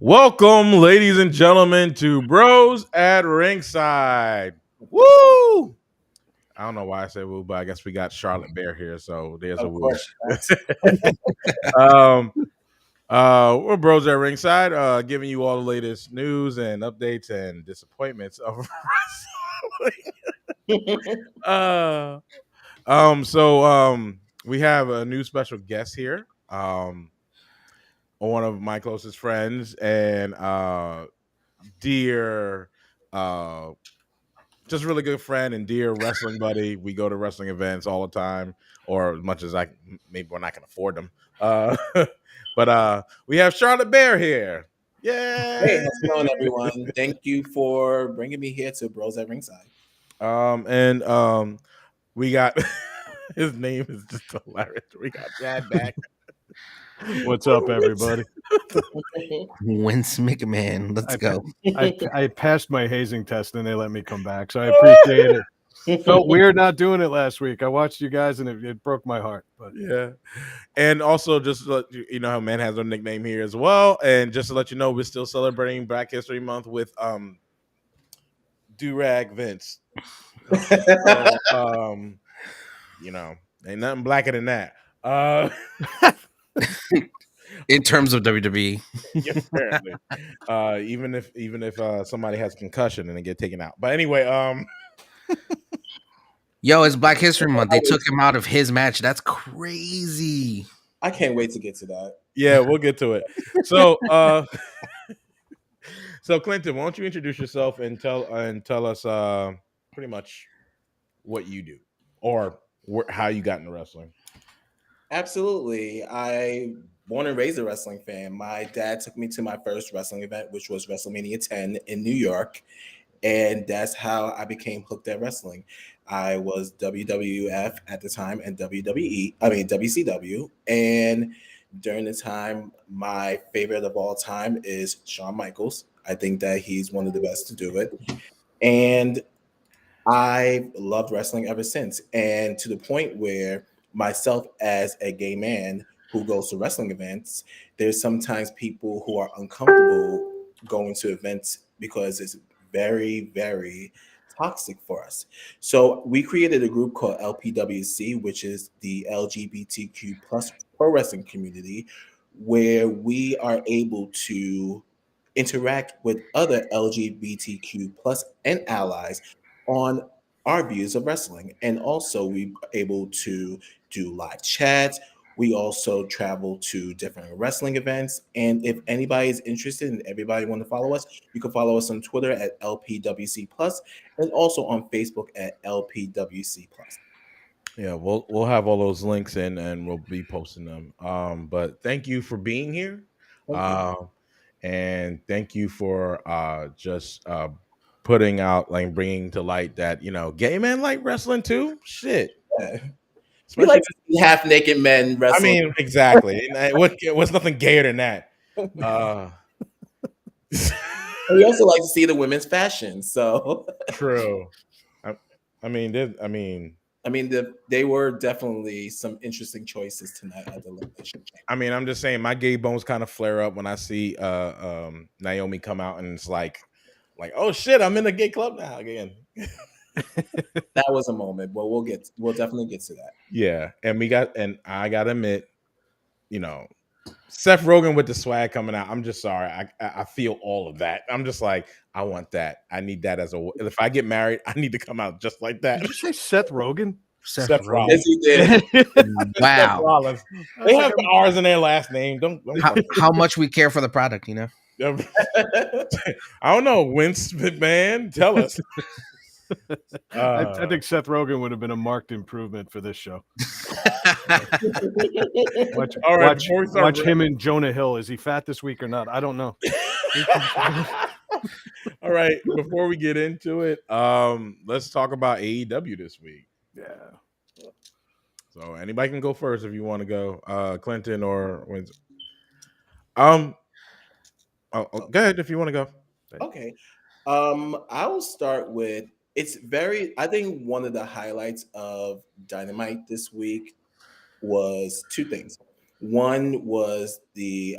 Welcome, ladies and gentlemen, to Bros at Ringside. Woo! I don't know why I say woo, but I guess we got Charlotte Bear here, so there's a Of woo. course. um, we're Bros at Ringside, giving you all the latest news and updates and disappointments of wrestling. We have a new special guest here. One of my closest friends and dear just really good friend and dear wrestling buddy. We go to wrestling events all the time, or as much as I maybe when I can afford them. Uh, but we have Charlotte Bear here. Hey, Yay! how's it going, everyone? Thank you for bringing me here to Bros at Ringside. And we got his name is just hilarious. We got Chad back. What's up, everybody? Vince McMahon. Let's go. I passed my hazing test and they let me come back, so I appreciate it. Felt weird not doing it last week. I watched you guys and it broke my heart. But Yeah. And also, just to let you know, how man has a nickname here as well. And just to let you know, we're still celebrating Black History Month with Durag Vince. So, ain't nothing blacker than that. In terms of WWE, Yeah, apparently. Even if somebody has concussion and they get taken out. But anyway, yo, it's Black History Month. They took him out of his match. That's crazy. I can't wait to get to that. yeah, we'll get to it. So, so Clinton, why don't you introduce yourself and tell us pretty much what you do or how you got into wrestling. Absolutely. I born and raised a wrestling fan. My dad took me to my first wrestling event, which was WrestleMania 10 in New York. And that's how I became hooked at wrestling. I was WWF at the time and WCW. And during the time, my favorite of all time is Shawn Michaels. I think that he's one of the best to do it. And I loved wrestling ever since. And to the point where myself as a gay man who goes to wrestling events, there's sometimes people who are uncomfortable going to events because it's very, very toxic for us. So we created a group called LPWC, which is the LGBTQ plus pro wrestling community, where we are able to interact with other LGBTQ plus and allies on our views of wrestling. And also we are able to do live chats. We also travel to different wrestling events. And if anybody is interested and everybody want to follow us, you can follow us on Twitter at LPWC Plus and also on Facebook at LPWC Plus. Yeah, we'll have all those links in and we'll be posting them. But thank you for being here. Thank you. And thank you for just putting out, like, bringing to light that gay men like wrestling too. Shit, Yeah. We especially. like to see half naked men I wrestle. mean, exactly. And what's nothing gayer than that? We also like to see the women's fashion. So True. I mean, they were definitely some interesting choices tonight at the Elimination. I'm just saying my gay bones kind of flare up when I see Naomi come out and it's like, oh shit, I'm in a gay club now again. That was a moment, but we'll definitely get to that. Yeah, and I gotta admit, Seth Rogen with the swag coming out. I'm just sorry. I feel all of that. I'm just like, I want that. I need that if I get married, I need to come out just like that. did you say Seth Rogen? Seth Yes, Rollins. he did. Seth Wow. Rollins. They have the R's in their last name. Don't How much we care for the product, I don't know. Vince McMahon, tell us. I think Seth Rogen would have been a marked improvement for this show. All right, Watch him and Jonah Hill. Is he fat this week or not? I don't know. All right, before we get into it, let's talk about AEW this week. Yeah. So anybody can go first if you want to go, Clinton or Winston. Go ahead if you want to go. Okay. I will start with I think one of the highlights of Dynamite this week was two things. One was the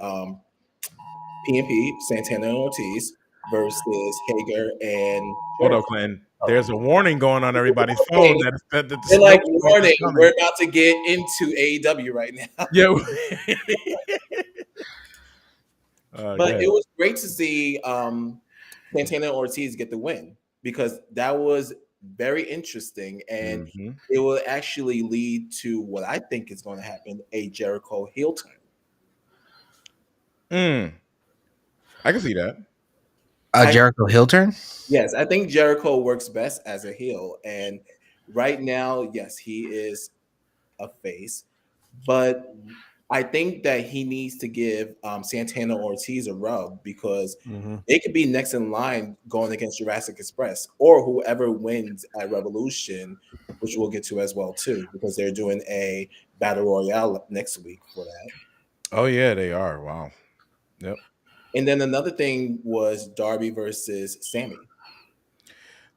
PNP, Santana and Ortiz versus Hager and Hold on, Jericho. Clinton. There's a warning going on everybody's phone that the They're like, snowstorm is warning, coming. we're about to get into AEW right now. Yeah. But it was great to see Santana and Ortiz get the win because that was very interesting, and it will actually lead to what I think is going to happen: a Jericho heel turn. I can see that. Jericho heel turn? Yes, I think Jericho works best as a heel, and right now, yes, he is a face, but I think that he needs to give Santana Ortiz a rub because it could be next in line going against Jurassic Express or whoever wins at Revolution, which we'll get to as well too, because they're doing a battle royale next week for that. Oh yeah, they are. Wow. Yep. And then another thing was Darby versus Sammy.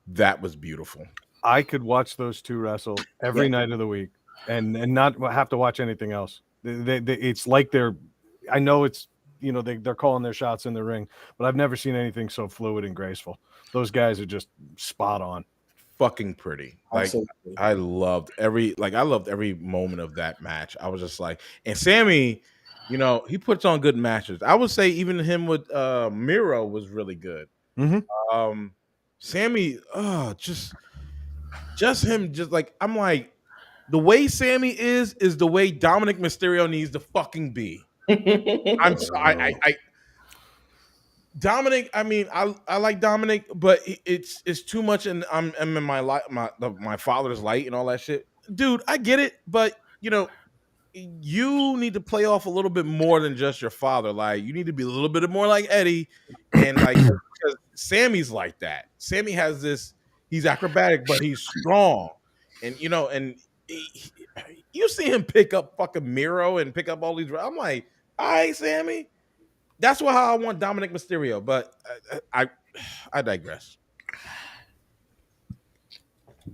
That was beautiful. I could watch those two wrestle every night of the week and not have to watch anything else. It's like I know it's, they're calling their shots in the ring, but I've never seen anything so fluid and graceful. Those guys are just spot on. Fucking pretty. Like absolutely. I loved every moment of that match. I was just like, and Sammy, he puts on good matches. I would say even him with Miro was really good. Sammy, just him, just like I'm like, the way Sammy is the way Dominic Mysterio needs to fucking be. I'm sorry, Dominic. I mean, I like Dominic, but it's too much, and I'm in my father's light and all that shit, dude. I get it, but you need to play off a little bit more than just your father. Like you need to be a little bit more like Eddie, and like because Sammy's like that. Sammy has this. He's acrobatic, but he's strong, and you see him pick up fucking Miro and pick up all these. I'm like, all right, Sammy. That's how I want Dominic Mysterio, but I digress.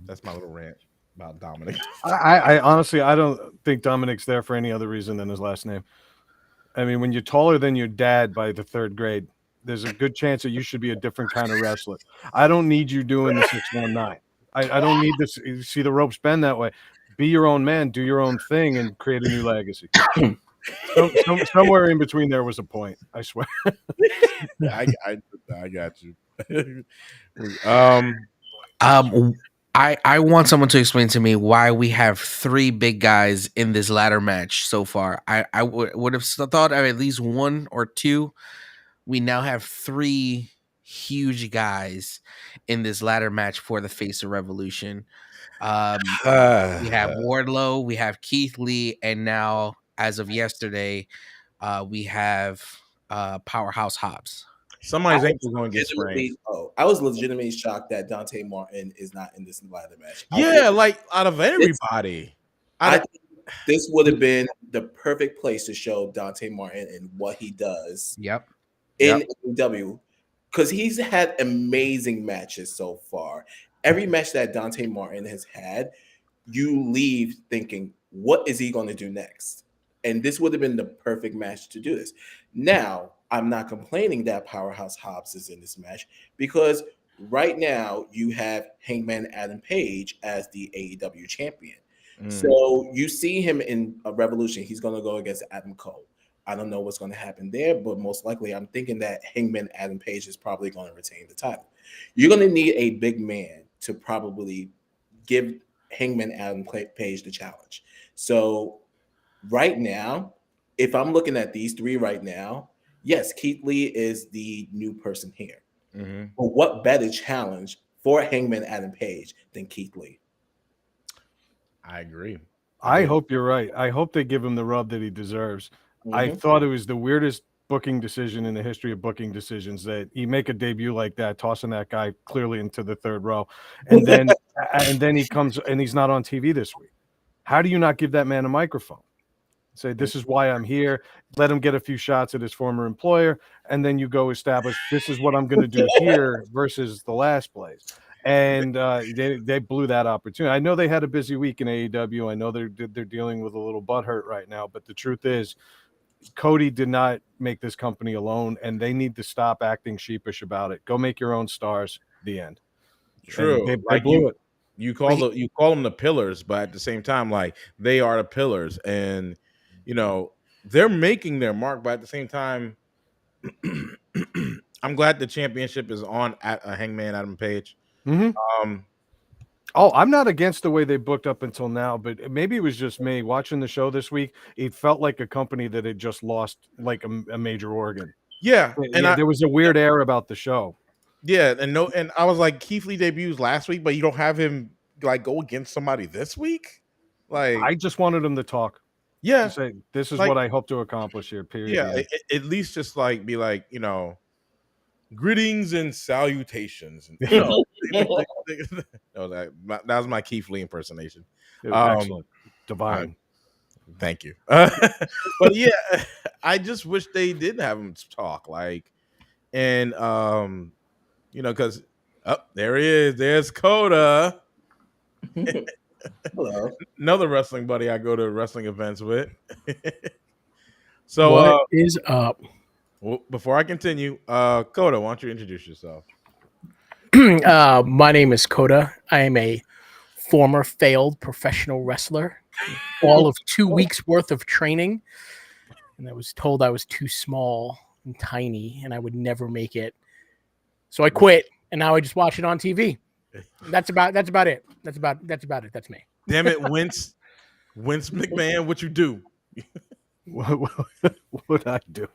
That's my little rant about Dominic. I honestly, I don't think Dominic's there for any other reason than his last name. I mean, when you're taller than your dad by the third grade, there's a good chance that you should be a different kind of wrestler. I don't need you doing the 619. I don't need this. You see the ropes bend that way. Be your own man, do your own thing, and create a new legacy. Somewhere in between there was a point. I swear. I got you. I want someone to explain to me why we have three big guys in this ladder match so far. I would have thought of at least one or two. We now have three huge guys in this ladder match for the Face of Revolution. We have Wardlow, we have Keith Lee, and now, as of yesterday, we have Powerhouse Hobbs. Somebody's ankle going to get sprained. I was legitimately shocked that Dante Martin is not in this ladder match. Yeah, like out of everybody. I think this would have been the perfect place to show Dante Martin and what he does. Yep. In AEW, because he's had amazing matches so far. Every match that Dante Martin has had, you leave thinking, what is he going to do next? And this would have been the perfect match to do this. Now, I'm not complaining that Powerhouse Hobbs is in this match because right now you have Hangman Adam Page as the AEW champion. So you see him in a Revolution. He's going to go against Adam Cole. I don't know what's going to happen there, but most likely I'm thinking that Hangman Adam Page is probably going to retain the title. You're going to need a big man to probably give Hangman Adam Page the challenge. So right now, if I'm looking at these three right now, yes, Keith Lee is the new person here. But what better challenge for Hangman Adam Page than Keith Lee? I agree. I hope you're right. I hope they give him the rub that he deserves. I thought it was the weirdest booking decision in the history of booking decisions that you make a debut like that, tossing that guy clearly into the third row, and then he comes and he's not on TV this week. How do you not give that man a microphone? Say, this is why I'm here. Let him get a few shots at his former employer, and then you go establish this is what I'm going to do here versus the last place. And they blew that opportunity. I know they had a busy week in AEW. I know they're dealing with a little butthurt right now, but the truth is, Cody did not make this company alone, and they need to stop acting sheepish about it. Go make your own stars. The end. And True. they Like blew it. you But call them the pillars, but at the same time, like they are the pillars, and you know they're making their mark. But at the same time, I'm glad the championship is on at Hangman Adam Page. Um, Oh, I'm not against the way they booked up until now, but maybe it was just me watching the show this week. It felt like a company that had just lost like a major organ. yeah, and There was a weird air about the show. yeah, and I was like, Keith Lee debuts last week, but you don't have him like go against somebody this week. Like, I just wanted him to talk. yeah, To say this is like, what I hope to accomplish here. Period. yeah, at least just like be like, greetings and salutations. That was my Keith Lee impersonation. Excellent, divine. Thank you. But yeah, I just wish they did have him talk, like, and because there he is. There's Coda. Hello. Another wrestling buddy I go to wrestling events with. So What is up? Before I continue, Coda, why don't you introduce yourself? My name is Coda. I am a former failed professional wrestler. All of 2 weeks worth of training, and I was told I was too small and tiny, and I would never make it. So I quit, and now I just watch it on TV. That's about it. That's about it. That's me. Damn it, Vince McMahon, what you do? What I do?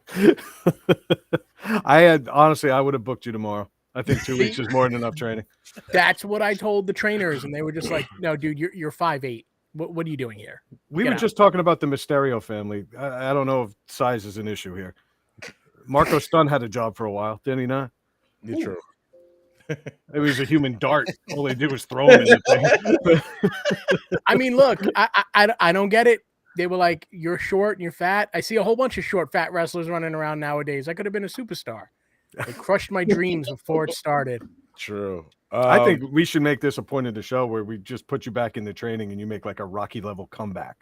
Honestly, I would have booked you tomorrow. I think 2 weeks is more than enough training. That's what I told the trainers, and they were just like, "No, dude, you're 5'8". What are you doing here?" We were just talking about the Mysterio family. I don't know if size is an issue here. Marco Stunt had a job for a while, didn't he not? You're true. It was a human dart. All they did was throw him in the thing. I mean, look, I don't get it. They were like, "You're short and you're fat." I see a whole bunch of short, fat wrestlers running around nowadays. I could have been a superstar. They crushed my dreams before it started. True. I think we should make this a point of the show where we just put you back into training and you make like a Rocky level comeback.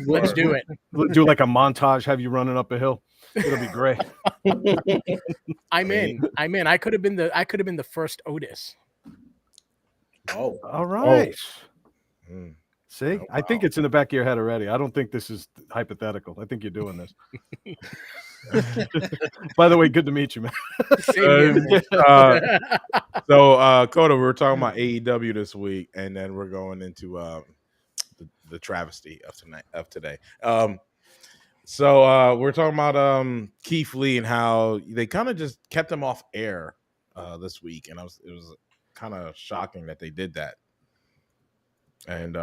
Let's do it. Do like a montage, have you running up a hill. It'll be great. I'm in. I could have been the first Otis. Oh, all right. Mm. See, wow. I think it's in the back of your head already. I don't think this is hypothetical. I think you're doing this. By the way, good to meet you, man. So, Coda, we were talking about AEW this week, and then we're going into the travesty of today. So we're talking about Keith Lee and how they kind of just kept him off air this week, and it was kind of shocking that they did that. And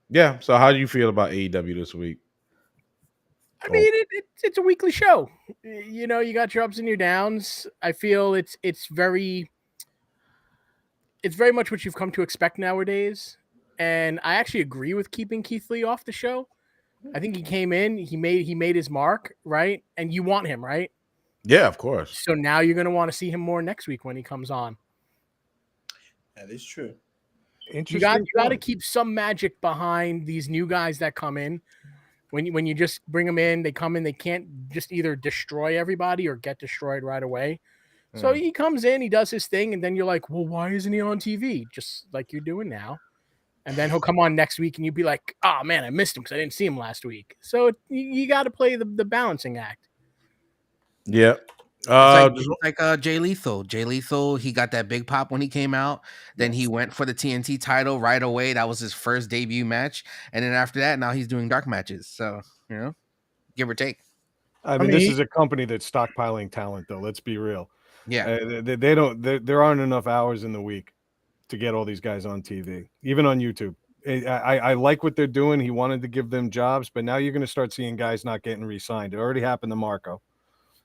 yeah, so how do you feel about AEW this week? I mean, it's a weekly show. You know, you got your ups and your downs. I feel it's very much what you've come to expect nowadays. And I actually agree with keeping Keith Lee off the show. I think he came in, he made his mark, right? And you want him, right? Yeah, of course. So now you're going to want to see him more next week when he comes on. that is true. You got to keep some magic behind these new guys that come in. When you just bring them in, they come in, they can't just either destroy everybody or get destroyed right away. So he comes in, he does his thing, and then you're like, well, why isn't he on TV? Just like you're doing now. And then he'll come on next week, and you'll be like, oh, man, I missed him because I didn't see him last week. So you got to play the balancing act. Yeah. Like Jay Lethal. Jay Lethal, he got that big pop when he came out. Then he went for the TNT title right away. That was his first debut match. And then after that, now he's doing dark matches. So, give or take. I mean, this is a company that's stockpiling talent, though. Let's be real. Yeah. There aren't enough hours in the week to get all these guys on TV, even on YouTube. I like what they're doing. He wanted to give them jobs, but now you're going to start seeing guys not getting re-signed. It already happened to Marco.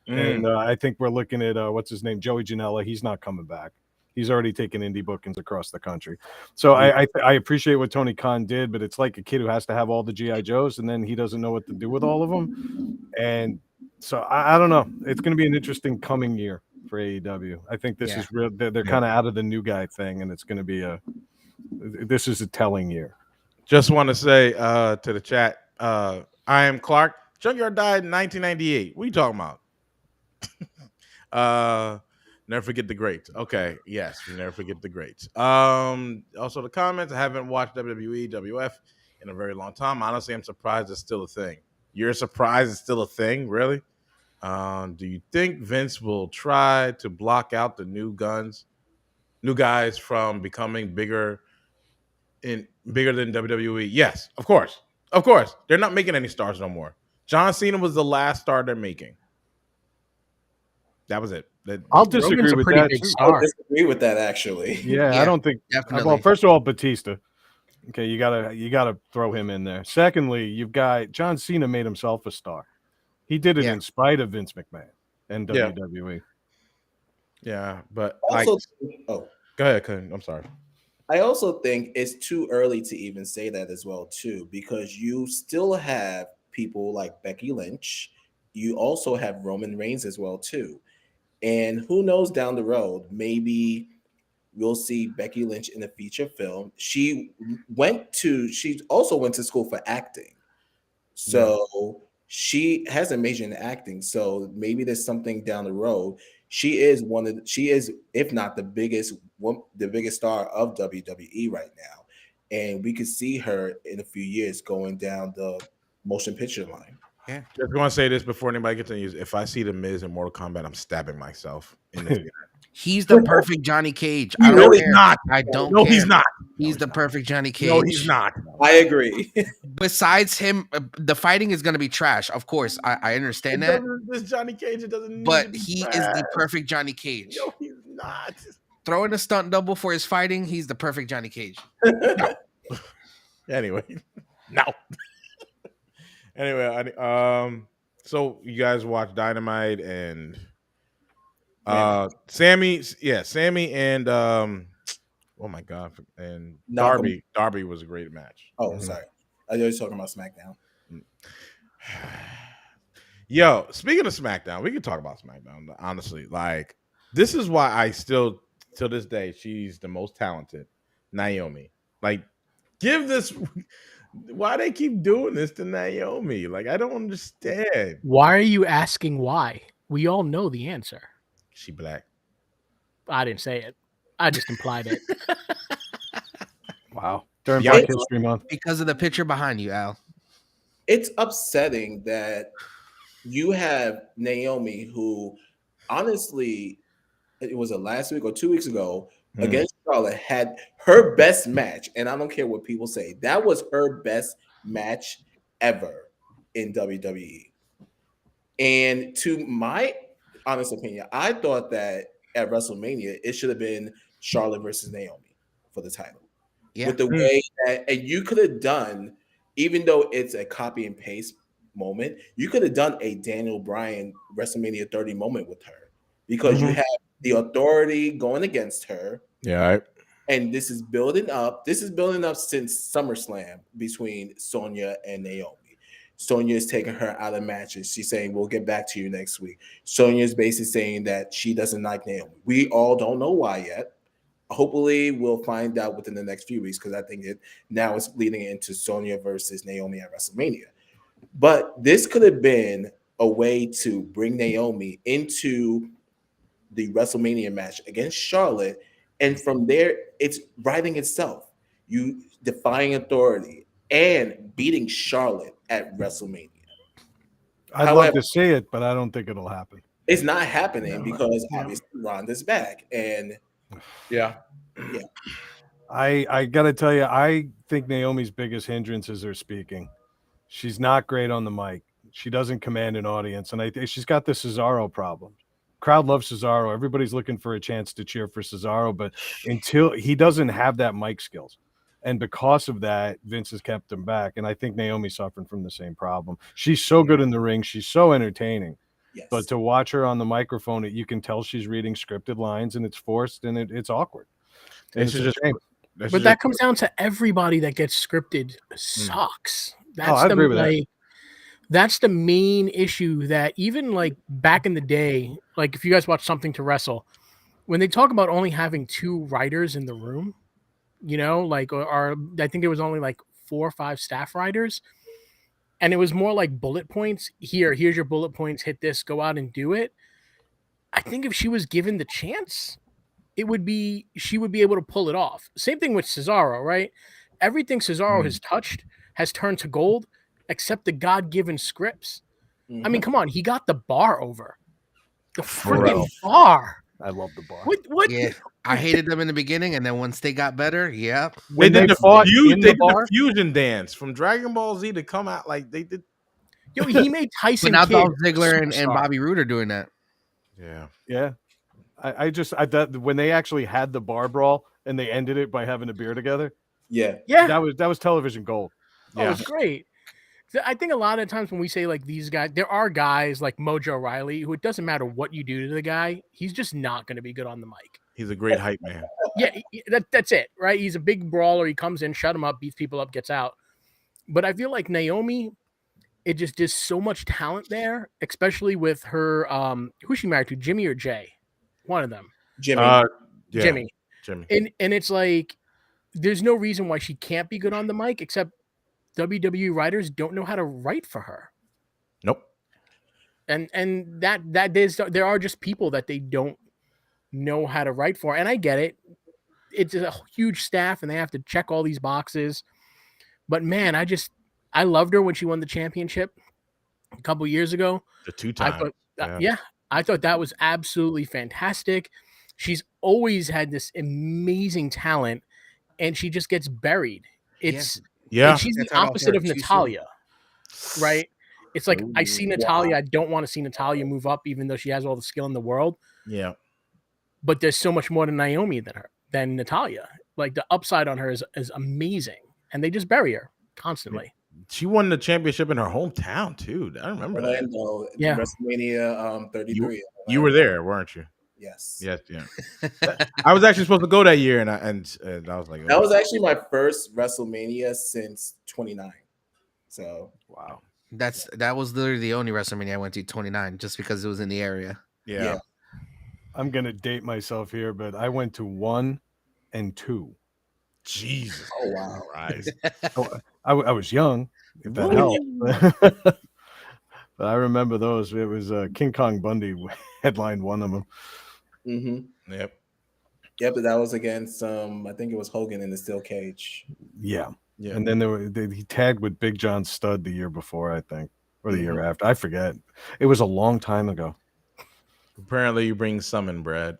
And I think we're looking at what's his name, Joey Janela. He's not coming back. He's already taken indie bookings across the country. So I appreciate what Tony Khan did, but it's like a kid who has to have all the GI Joes, and then he doesn't know what to do with all of them. And so I don't know. It's going to be an interesting coming year for AEW. I think this is real. They're kind of out of the new guy thing, and it's going to be this is a telling year. Just want to say to the chat, I am Clark. Junkyard died in 1998. What are you talking about? Never forget the greats. Okay, yes, we never forget the greats. Also the comments. I haven't watched WWE, WF in a very long time. Honestly, I'm surprised it's still a thing. You're surprised it's still a thing, really? Do you think Vince will try to block out the new guys from becoming bigger than WWE? Yes, of course, of course. They're not making any stars no more. John Cena was the last star they're making. That was it. I'll Roman's disagree a with pretty that big too. I would star. disagree with that actually. Yeah, I Yeah, don't think. Well, definitely. first of all, Batista. Okay, you gotta throw him in there. Secondly, you've got John Cena made himself a star. He did it Yeah. in spite of Vince McMahon and Yeah. WWE. Yeah, but like, Also, oh, go ahead, Kun. I'm sorry. I also think it's too early to even say that as well too, because you still have people like Becky Lynch. You also have Roman Reigns as well too, and who knows down the road, maybe we'll see Becky Lynch in a feature film. She also went to school for acting. So she has a major in acting. So maybe there's something down the road. She is, if not the biggest star of WWE right now. And we could see her in a few years going down the motion picture line. Yeah. Just going to say this before anybody continues. If I see the Miz in Mortal Kombat, I'm stabbing myself in the theater. He's the perfect Johnny Cage. No, I don't he's care. not. I don't No, care. he's not. He's the perfect Johnny Cage. No, he's not. I agree. Besides him, the fighting is going to be trash. Of course, I understand that. This Johnny Cage, it doesn't need to But be he is trash. the perfect Johnny Cage. No, he's not. Throw in a stunt double for his fighting. He's the perfect Johnny Cage. Anyway, no. Anyway, so you guys watch Dynamite and Sammy and oh my god, and Malcolm. Darby was a great match. Oh, sorry. I was talking about SmackDown. Yo, speaking of SmackDown, we can talk about SmackDown. Honestly, like this is why I still, till this day, she's the most talented. Naomi, like, give this. Why they keep doing this to Naomi? Like, I don't understand. Why are you asking why? We all know the answer. She black. I didn't say it. I just implied it. Wow. During Yeah. Black History Month. Because of the picture behind you, Al. It's upsetting that you have Naomi, who honestly, it was last week or 2 weeks ago against Charlotte, had her best match. And I don't care what people say, that was her best match ever in WWE. And to my honest opinion, I thought that at WrestleMania, it should have been Charlotte versus Naomi for the title. Yeah. With the way that, and you could have done, even though it's a copy and paste moment, you could have done a Daniel Bryan WrestleMania 30 moment with her, because you have the Authority going against her. Yeah, right. And this is building up. This is building up since SummerSlam between Sonya and Naomi. Sonya is taking her out of matches. She's saying, we'll get back to you next week. Sonya is basically saying that she doesn't like Naomi. We all don't know why yet. Hopefully, we'll find out within the next few weeks, because I think now it's leading into Sonya versus Naomi at WrestleMania. But this could have been a way to bring Naomi into the WrestleMania match against Charlotte. And from there, it's writing itself. You defying Authority and beating Charlotte at WrestleMania. I'd love to see it, but I don't think it'll happen. It's not happening because obviously Ronda's back. And yeah. I gotta tell you, I think Naomi's biggest hindrance is her speaking. She's not great on the mic. She doesn't command an audience, and I think she's got the Cesaro problem. Crowd loves Cesaro. Everybody's looking for a chance to cheer for Cesaro, but until he doesn't have that mic skills, and because of that, Vince has kept him back. And I think Naomi's suffering from the same problem. She's so good in the ring. She's so entertaining. yes. But to watch her on the microphone, you can tell she's reading scripted lines, and it's forced, and it's awkward. And It's just shame. But that comes down to everybody that gets scripted sucks. That's I agree with that. That's the main issue, that even like back in the day, like if you guys watch Something to Wrestle, when they talk about only having 2 writers in the room, you know, like, or I think there was only like 4 or 5 staff writers. and it was more like bullet points. Here's your bullet points. Hit this. Go out and do it. I think if she was given the chance, she would be able to pull it off. Same thing with Cesaro, right? Everything Cesaro has touched has turned to gold, except the God-given scripts. I mean, come on, he got the bar over. The freaking bar. I love the bar. What? Yeah, I hated them in the beginning, and then once they got better, yeah. When They did fought in the the bar, fusion dance from Dragon Ball Z to come out like they did. Yo, he made But Tyson now Kidd Dolph Ziggler and superstar. Bobby Roode are doing that. Yeah. yeah. That when they actually had the bar brawl and they ended it by having a beer together, Yeah. Yeah, that was television gold. oh, it's great. So I think a lot of times when we say like these guys, there are guys like Mojo Riley who it doesn't matter what you do to the guy, he's just not going to be good on the mic. He's a great hype man. Yeah, that's it, right? He's a big brawler. He comes in, shut him up, beats people up, gets out. But I feel like Naomi, it just is so much talent there, especially with her. Who's she married to? Jimmy or Jay? One of them. Jimmy. Yeah, Jimmy. Jimmy. And it's like there's no reason why she can't be good on the mic, except WWE writers don't know how to write for her. Nope. And there are just people that they don't know how to write for, and I get it. It's a huge staff, and they have to check all these boxes. But man, I loved her when she won the championship a couple years ago. The 2 times. I thought that was absolutely fantastic. She's always had this amazing talent, and she just gets buried. It's and she's the opposite of Natalya, right? It's like I see Natalya, I don't want to see Natalya move up, even though she has all the skill in the world. Yeah. But there's so much more to Naomi than Natalya. Like the upside on her is amazing, and they just bury her constantly. She won the championship in her hometown too. I remember Orlando, Yeah. WrestleMania 33. You were there, weren't you? Yes. Yes, yeah. I was actually supposed to go that year, and I was like, That was actually my first WrestleMania since 29. So Wow. That was literally the only WrestleMania I went to, 29, just because it was in the area. yeah. I'm gonna date myself here, but I went to 1 and 2. Jesus. Oh wow. Christ. I was young, if that helped. But I remember those. It was King Kong Bundy headlined one of them. Mm-hmm. Yep. Yep, but that was against I think it was Hogan in the steel cage. Yeah. Yeah. And then he tagged with Big John Studd the year before, I think, or the year after. I forget. It was a long time ago. Apparently, you bring summon, Brad.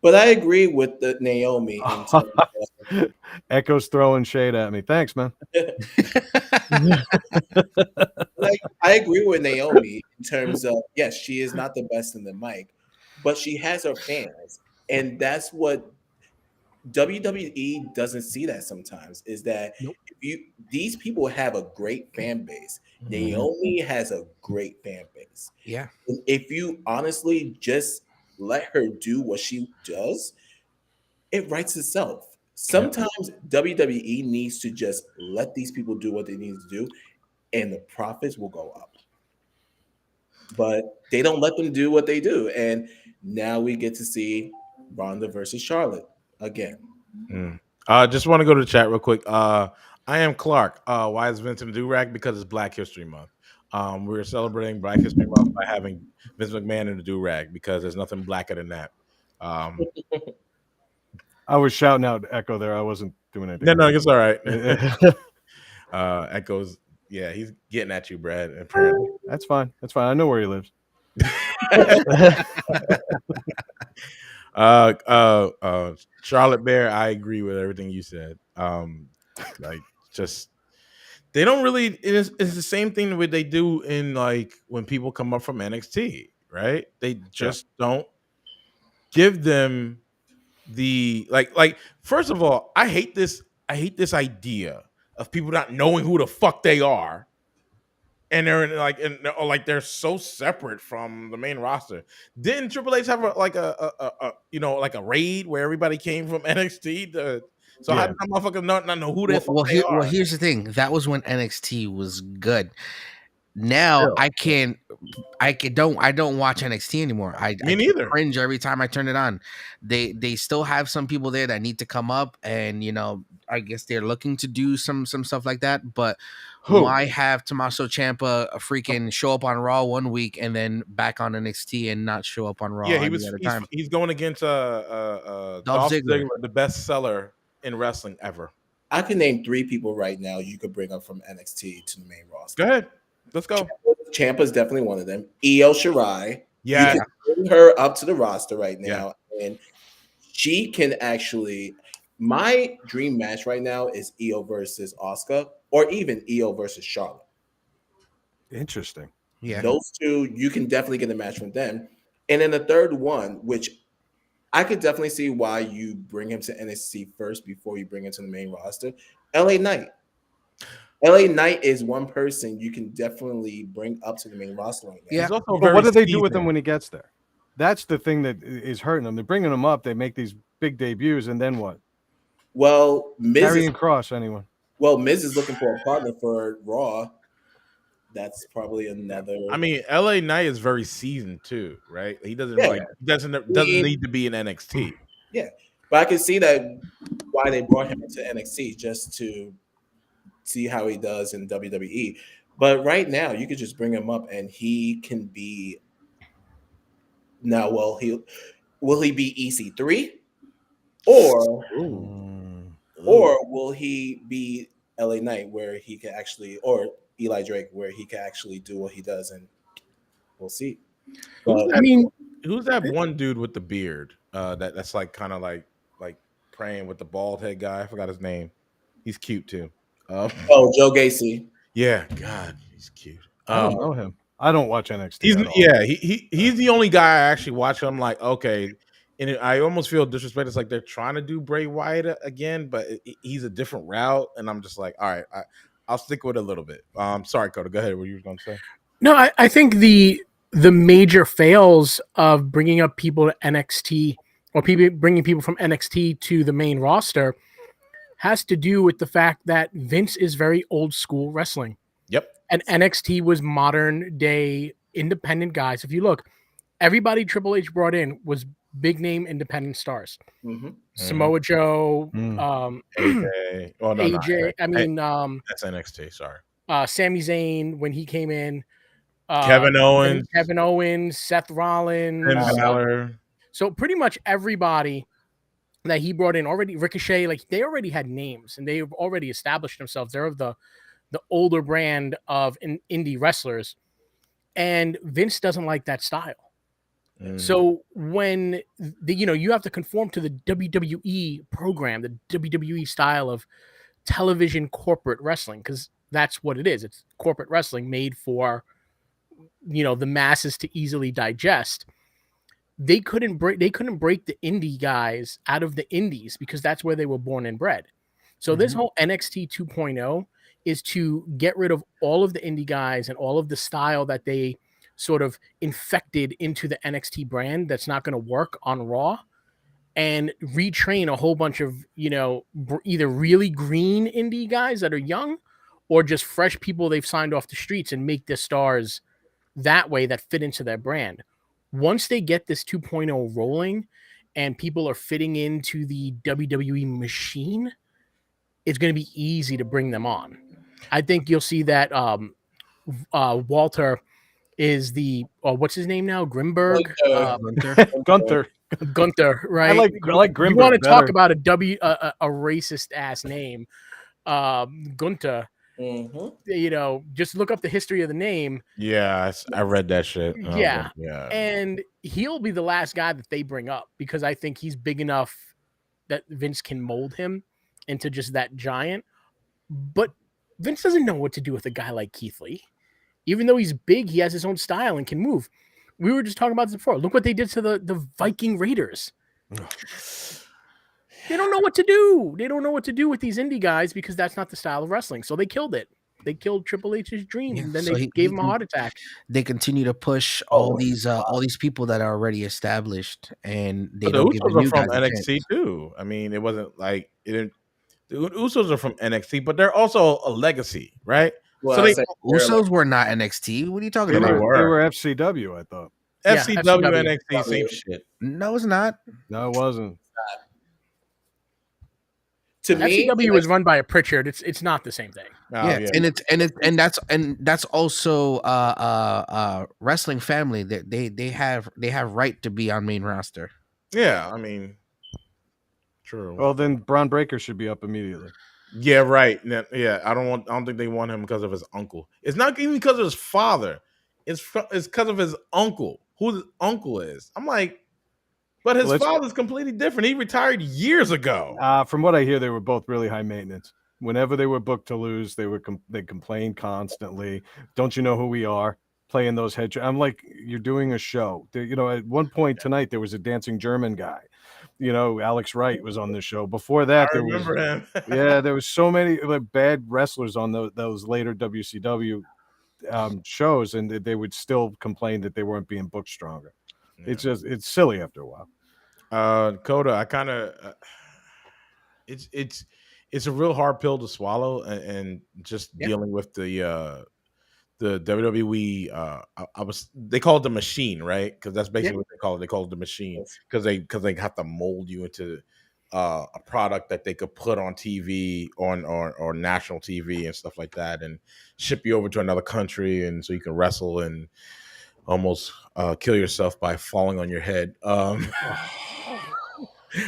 But I agree with the Naomi. In terms of, Echo's throwing shade at me. Thanks, man. like, I agree with Naomi in terms of, yes, she is not the best in the mic, but she has her fans. And that's what WWE doesn't see that sometimes, is that these people have a great fan base. Naomi has a great fan base. Yeah. And if you honestly just let her do what she does, it writes itself. Sometimes WWE needs to just let these people do what they need to do, and the profits will go up. But they don't let them do what they do. And now we get to see Ronda versus Charlotte again. Just want to go to the chat real quick. I am Clark. Why is Vince in the do-rag? Because it's Black History Month. We're celebrating Black History Month by having Vince McMahon in the do-rag, because there's nothing blacker than that. I was shouting out Echo there. I wasn't doing anything. No, it's all right. Echoes, yeah, he's getting at you, Brad. Apparently. That's fine. That's fine. I know where he lives. Charlotte Bear, I agree with everything you said. Like, just they don't really. It's the same thing that they do in, like, when people come up from NXT, right? They just don't give them the like. First of all, I hate this idea of people not knowing who the fuck they are. And they're so separate from the main roster. Didn't Triple H have a raid where everybody came from NXT? How did that motherfucker not know who they are? Well, here's the thing. That was when NXT was good. Now Still. I don't watch NXT anymore. I Me get neither. cringe every time I turn it on. They still have some people there that need to come up, and I guess they're looking to do some stuff like that. But Who? why have Tommaso Ciampa a freaking show up on Raw one week and then back on NXT and not show up on Raw Yeah, any other time? he's going against Dolph Ziggler. Ziggler, the best seller in wrestling ever. I can name 3 people right now you could bring up from NXT to the main roster. Go ahead. Let's go. Ciampa's definitely one of them. Io Shirai. Yeah. You can bring her up to the roster right now, and she can actually. My dream match right now is Io versus Asuka, or even Io versus Charlotte. Interesting. Yeah. Those two, you can definitely get a match from them. And then the third one, which I could definitely see why you bring him to NXT first before you bring him to the main roster. LA Knight. LA Knight is one person you can definitely bring up to the main roster right now. Yeah. He's also But very what do they do with him seasoned. when he gets there? That's the thing that is hurting them. They're bringing him up. They make these big debuts, and then what? Well, Karrion Kross, anyone? Miz is looking for a partner for Raw. That's probably another. I mean, LA Knight is very seasoned too, right? He doesn't Yeah. like doesn't need to be in NXT. Yeah, but I can see that why they brought him into NXT, just to see how he does in WWE. But right now, you could just bring him up, and he can be. Now, will he be EC3, or will he be LA Knight, where he can actually, or Eli Drake, where he can actually do what he does, and we'll see. Who's that one dude with the beard? That's like kind of like praying with the bald head guy. I forgot his name. He's cute too. Joe Gacy. Yeah, God, he's cute. I don't know him. I don't watch NXT. At all. He's the only guy I actually watch. I'm like, okay, and I almost feel disrespect. It's like they're trying to do Bray Wyatt again, but he's a different route, and I'm just like, all right, I'll stick with it a little bit. Sorry, Coda, go ahead. What you were going to say? No, I think the major fails of bringing up people to NXT or bringing people from NXT to the main roster has to do with the fact that Vince is very old school wrestling. Yep. And NXT was modern day independent guys. If you look, everybody Triple H brought in was big name independent stars. Mm-hmm. Samoa Joe, AJ. Oh, no, AJ. I mean, that's NXT. Sorry. Sami Zayn when he came in. Kevin Owens, Seth Rollins, Finn Balor. So pretty much everybody that he brought in already, Ricochet, like they already had names and they've already established themselves. They're of the older brand of indie wrestlers, and Vince doesn't like that style. So when you have to conform to the WWE program, the WWE style of television corporate wrestling, because that's what it is. It's corporate wrestling made for the masses to easily digest. They couldn't break the indie guys out of the indies because that's where they were born and bred. So this whole NXT 2.0 is to get rid of all of the indie guys and all of the style that they sort of infected into the NXT brand that's not going to work on Raw, and retrain a whole bunch of, either really green indie guys that are young or just fresh people they've signed off the streets and make their stars that way that fit into their brand. Once they get this 2.0 rolling and people are fitting into the WWE machine, it's going to be easy to bring them on. I think you'll see that Walter is the what's his name now? Grimberg? Gunther, right? I like Grimberg. You want to talk about a racist ass name, Gunther. Mm-hmm. Just look up the history of the name. Yeah, I read that shit. Yeah, and he'll be the last guy that they bring up because I think he's big enough that Vince can mold him into just that giant. But Vince doesn't know what to do with a guy like Keith Lee. Even though he's big, he has his own style and can move. We were just talking about this before. Look what they did to the Viking Raiders. They don't know what to do. They don't know what to do with these indie guys because that's not the style of wrestling. So they killed it. They killed Triple H's dream, and then they gave him a heart attack. They continue to push all these people that are already established, and they the don't give the Usos new are from guys a NXT chance. too. I mean, it wasn't like it didn't. The Usos are from NXT, but they're also a legacy, right? Well, So I they said they're like Usos were not NXT. What are you talking They they were, about? were. they were FCW, I thought. Yeah, FCW, FCW. NXT, same shit. No, it's not. No, it wasn't. to me. FCW was run by a Pritchard. It's not the same thing. Oh, Yeah, yeah. and that's also wrestling family that they have right to be on main roster. Yeah, I mean, true. Well, then Braun Breaker should be up immediately. Yeah, right. Yeah, I don't think they want him because of his uncle. It's not even because of his father. It's because of his uncle. Who his uncle is. I'm like, but his Well, it's- father's completely different. He retired years ago. From what I hear, they were both really high maintenance. Whenever they were booked to lose, they complained constantly. Don't you know who we are? Playing those head. I'm like, you're doing a show. At one point tonight there was a dancing German guy. Alex Wright was on the show. Before that, I remember him. there was so many bad wrestlers on those later WCW shows, and they would still complain that they weren't being booked stronger. Yeah. It's silly after a while. Coda, I kind of it's a real hard pill to swallow, and just dealing with the WWE. They call it the machine, right? Because that's basically what they call it. They call it the machine because they have to mold you into a product that they could put on TV or national TV and stuff like that, and ship you over to another country, and so you can wrestle and almost kill yourself by falling on your head.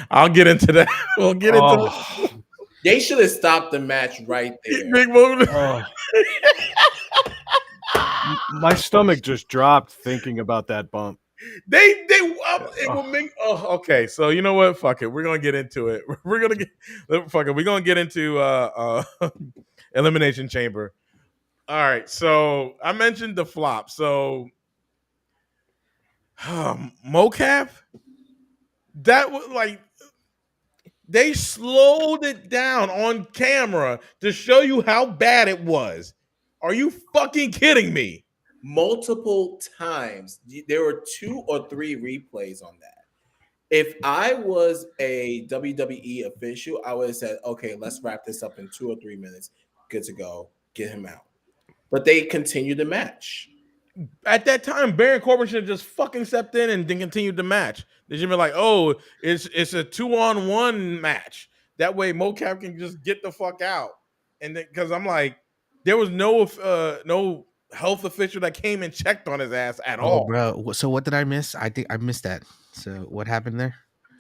I'll get into that. We'll get into that. They should have stopped the match right there. Big moment. My stomach just dropped thinking about that bump. It will make. Oh, okay. So you know what? Fuck it. We're gonna get into it. We're gonna get into Elimination Chamber. All right. So I mentioned the flop. So mocap. That was like they slowed it down on camera to show you how bad it was. Are you fucking kidding me? Multiple times. There were 2 or 3 replays on that. If I was a WWE official, I would have said, okay, let's wrap this up in 2 or 3 minutes. Good to go. Get him out. But they continued the match. At that time, Baron Corbin should have just fucking stepped in and then continued the match. They should be like, oh, it's a 2-on-1 match. That way Mocap can just get the fuck out. And then because I'm like, there was no health official that came and checked on his ass at all. Bro. So what did I miss? I think I missed that. So what happened there?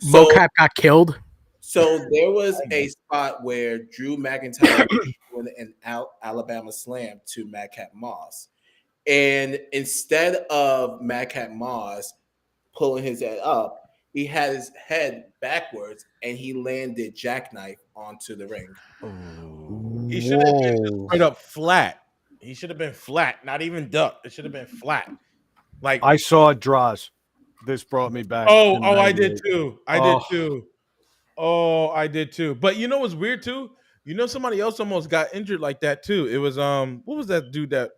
Mocap got killed. So there was a spot where Drew McIntyre was doing an Alabama slam to Madcap Moss. And instead of Madcap Moss pulling his head up, he had his head backwards and he landed jackknife onto the ring. He should have been just straight up flat. He should have been flat, not even ducked. It should have been flat. Like I saw draws. This brought me back. I did too. I did too. But you know what's weird too? You know somebody else almost got injured like that too. It was what was that dude that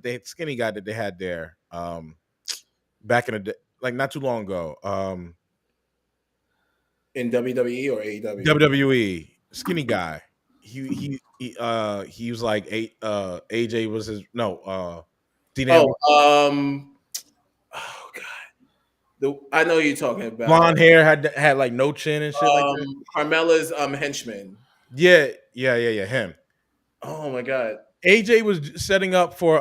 they had, skinny guy that they had there back in the day, like not too long ago. In WWE or AEW? WWE, skinny guy. He was like AJ was his Dean Ambrose. Oh god. I know you're talking about Blonde hair, had like no chin and shit like that. Carmella's henchman. Yeah, him. Oh my god. AJ was setting up for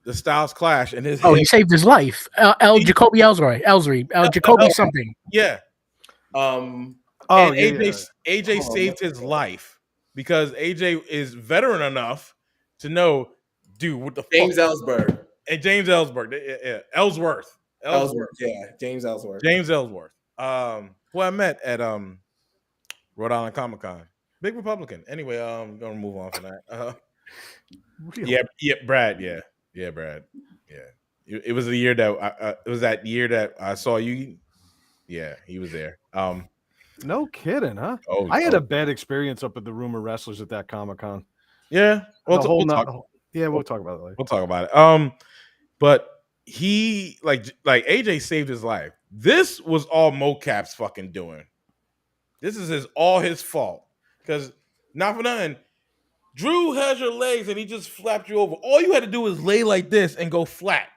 the Styles Clash, and he saved his life. Jacoby Ellsbury, Jacoby something. Yeah. AJ saved his life because AJ is veteran enough to know, dude, what the James fuck? Ellsbury. And James Ellsbury. Yeah. Ellsworth. Yeah, James Ellsworth. James Ellsworth. Who I met at Rhode Island Comic Con. Big Republican. Anyway, I'm gonna move on from that. Really? Yeah, Brad. Yeah, Brad. Yeah, it was the year that it was that year that I saw you. Yeah, he was there. No kidding, huh? I had a bad experience up at the Rumor Wrestlers at that Comic Con. Yeah, we'll talk about it later. We'll talk about it. But he like AJ saved his life. This was all Mocap's fucking doing. This is all his fault. Because not for nothing, Drew has your legs and he just flapped you over. All you had to do is lay like this and go flat.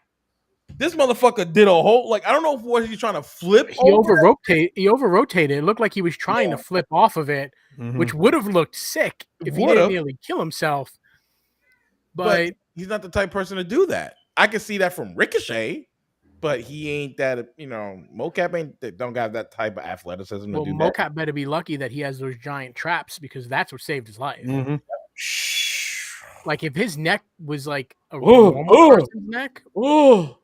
This motherfucker did a whole like I don't know what he's trying to flip. He over rotated. It looked like he was trying to flip off of it, Mhm. which would have looked sick if he didn't nearly kill himself. But he's not the type of person to do that. I can see that from Ricochet, but he ain't that. Mocap don't got that type of athleticism to do that. Mocap better be lucky that he has those giant traps because that's what saved his life. Mhm. Like if his neck was like a normal person's neck. Oh,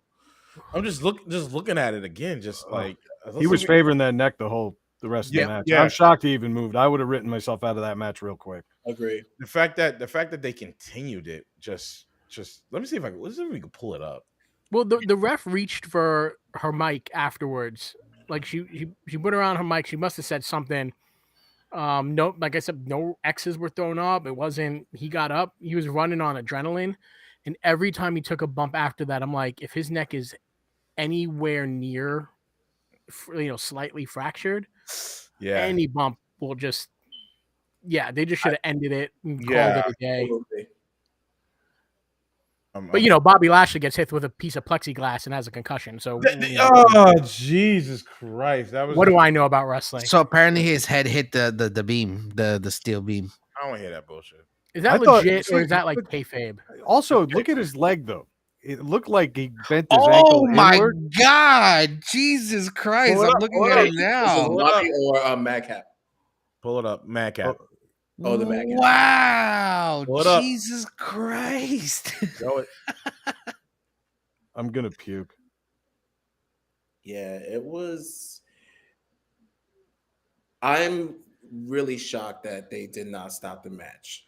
I'm just looking at it again. Just like he was favoring that neck the rest of the match. I'm shocked he even moved. I would have written myself out of that match real quick. Agree. The fact that they continued it just let me see if we can pull it up. Well, the ref reached for her mic afterwards. Like she put her on her mic. She must have said something. No, like I said, no X's were thrown up. It wasn't. He got up. He was running on adrenaline, and every time he took a bump after that, I'm like, if his neck is anywhere near, slightly fractured, any bump will just, they just should have ended it and called it a day. Absolutely. But Bobby Lashley gets hit with a piece of plexiglass and has a concussion. So, oh Jesus Christ! That was. What do I know about wrestling? So apparently his head hit the beam, the steel beam. I don't want to hear that bullshit. Is that legit or is that like kayfabe? Also, look at his leg though. It looked like he bent his ankle. Oh my inward. God, Jesus Christ! I'm looking at it now. Or Madcap. Pull it up, Madcap. Oh, the Madcap. Wow, What Jesus Christ! Show it. I'm gonna puke. Yeah, it was. I'm really shocked that they did not stop the match.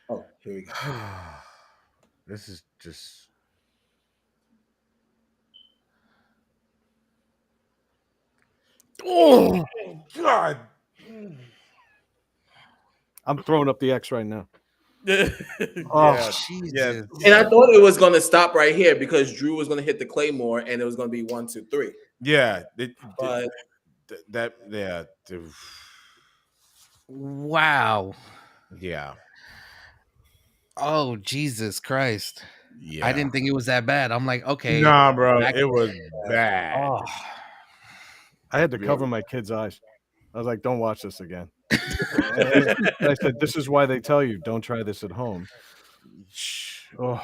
Oh, here we go. This is just. Oh God! I'm throwing up the X right now. Oh, Jesus. And I thought it was going to stop right here because Drew was going to hit the Claymore and it was going to be 1, 2, 3. Yeah, But Wow. Yeah. Oh, Jesus Christ. Yeah. I didn't think it was that bad. I'm like, okay. Nah, bro, it was bad. Oh. I had to cover my kids' eyes. I was like, don't watch this again. I said, this is why they tell you, don't try this at home. Oh,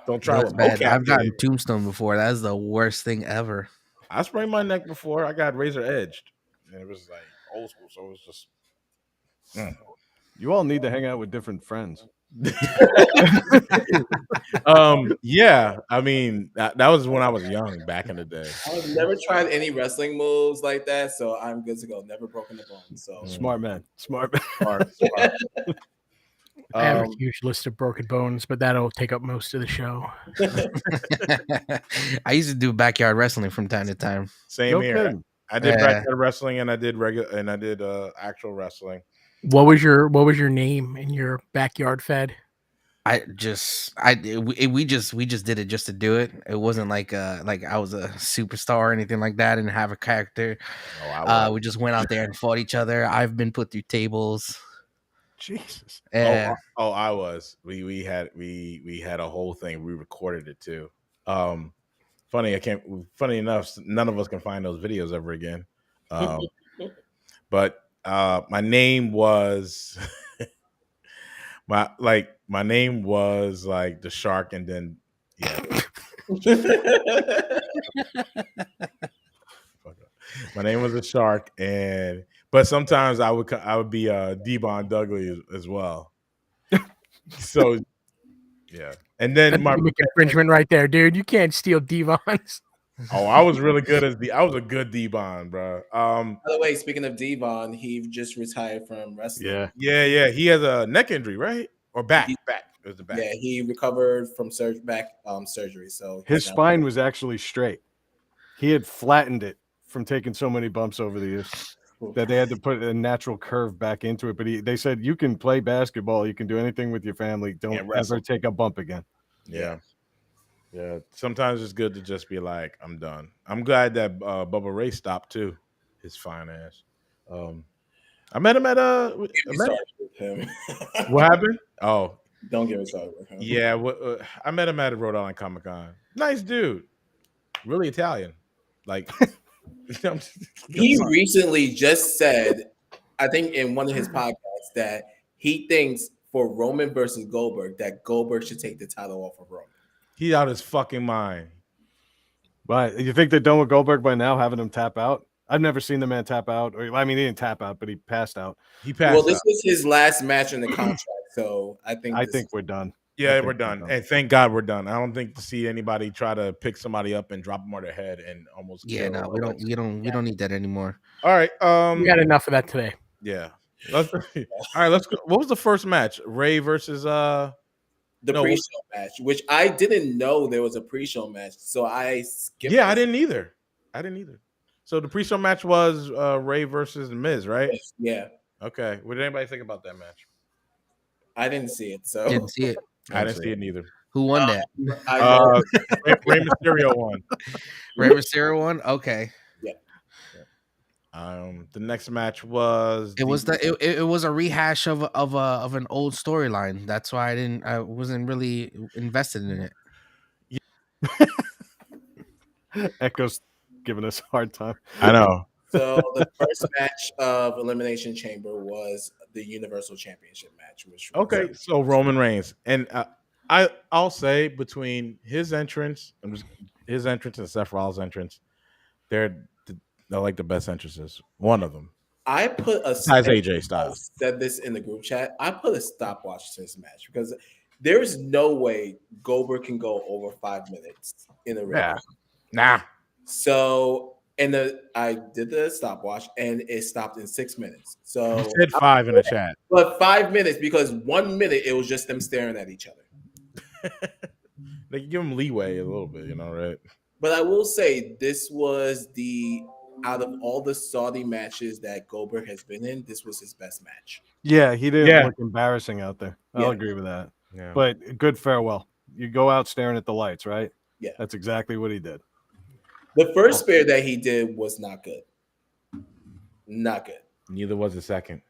don't try That's with bad. Mocap I've gotten did. tombstone before. That's the worst thing ever. I sprained my neck before. I got razor edged. And it was like old school. So it was just. You all need to hang out with different friends. Yeah, I mean that was when I was young back in the day. I've never tried any wrestling moves like that, so I'm good to go. Never broken the bone. So Smart man. Smart. I have a huge list of broken bones, but that'll take up most of the show. I used to do backyard wrestling from time to time. Same here. I did backyard wrestling and I did actual wrestling. What was your name in your backyard fed? We just did it just to do it. It wasn't like I was a superstar or anything like that and have a character. We just went out there and fought each other. I've been put through tables. Jesus. I was. We had a whole thing. We recorded it too. Funny enough, none of us can find those videos ever again. But my name was my name was like the Shark, and then my name was the Shark, but sometimes I would be Devon Dudley as well. So yeah, and then my infringement right there, dude. You can't steal Devon's. Oh, I was really good I was a good D-Bon, bro. By the way, speaking of D-Bon, he just retired from wrestling. Yeah. He has a neck injury, right? Or back. It was the back. Yeah, he recovered from back surgery. So his spine was actually straight. He had flattened it from taking so many bumps over the years that they had to put a natural curve back into it. But they said you can play basketball, you can do anything with your family. Don't ever take a bump again. Yeah. Yeah, sometimes it's good to just be like, I'm done. I'm glad that Bubba Ray stopped too. His fine ass. I met him at him. What happened? Oh, Don't get me started with him. Yeah, I met him at Rhode Island Comic Con. Nice dude, really Italian. Like, He recently just said, I think in one of his podcasts, that he thinks for Roman versus Goldberg that Goldberg should take the title off of Roman. He's out his fucking mind. But you think they're done with Goldberg by now, having him tap out? I've never seen the man tap out. Or, I mean, he didn't tap out, but he passed out. He passed Well, this out. was his last match in the contract, so I think we're done. Yeah, we're done. And thank God we're done. I don't think to see anybody try to pick somebody up and drop them on their head and almost. Yeah, no, we don't need that anymore. All right. We had enough of that today. Yeah. All right, let's go. What was the first match? Ray versus the pre-show match, which I didn't know there was a pre-show match, so I skipped. Yeah, I didn't either. So the pre-show match was Ray versus The Miz, right? Yeah. Okay. What did anybody think about that match? I didn't see it. So Didn't see it. I didn't see it neither. Who won that? Rey Mysterio won. Rey Mysterio won. Okay. Yeah. The next match was it was a rehash of an old storyline. That's why I wasn't really invested in it. Echo's giving us a hard time. I know. So the first match of Elimination Chamber was the Universal Championship match, which was so Roman Reigns, and I'll say between his entrance and Seth Rollins' entrance, they're like the best entrances. One of them. I put a AJ Styles. Said this in the group chat. I put a stopwatch to this match because there is no way Goldberg can go over 5 minutes in a ring. Yeah. Nah. So I did the stopwatch and it stopped in 6 minutes. So you said 5 in the chat, but 5 minutes because 1 minute it was just them staring at each other. They can give him leeway a little bit, right? But I will say this was out of all the Saudi matches that Goldberg has been in, this was his best match. Yeah, he didn't look embarrassing out there. I'll agree with that. Yeah. But good farewell. You go out staring at the lights, right? Yeah. That's exactly what he did. The first spear that he did was not good. Not good. Neither was the second.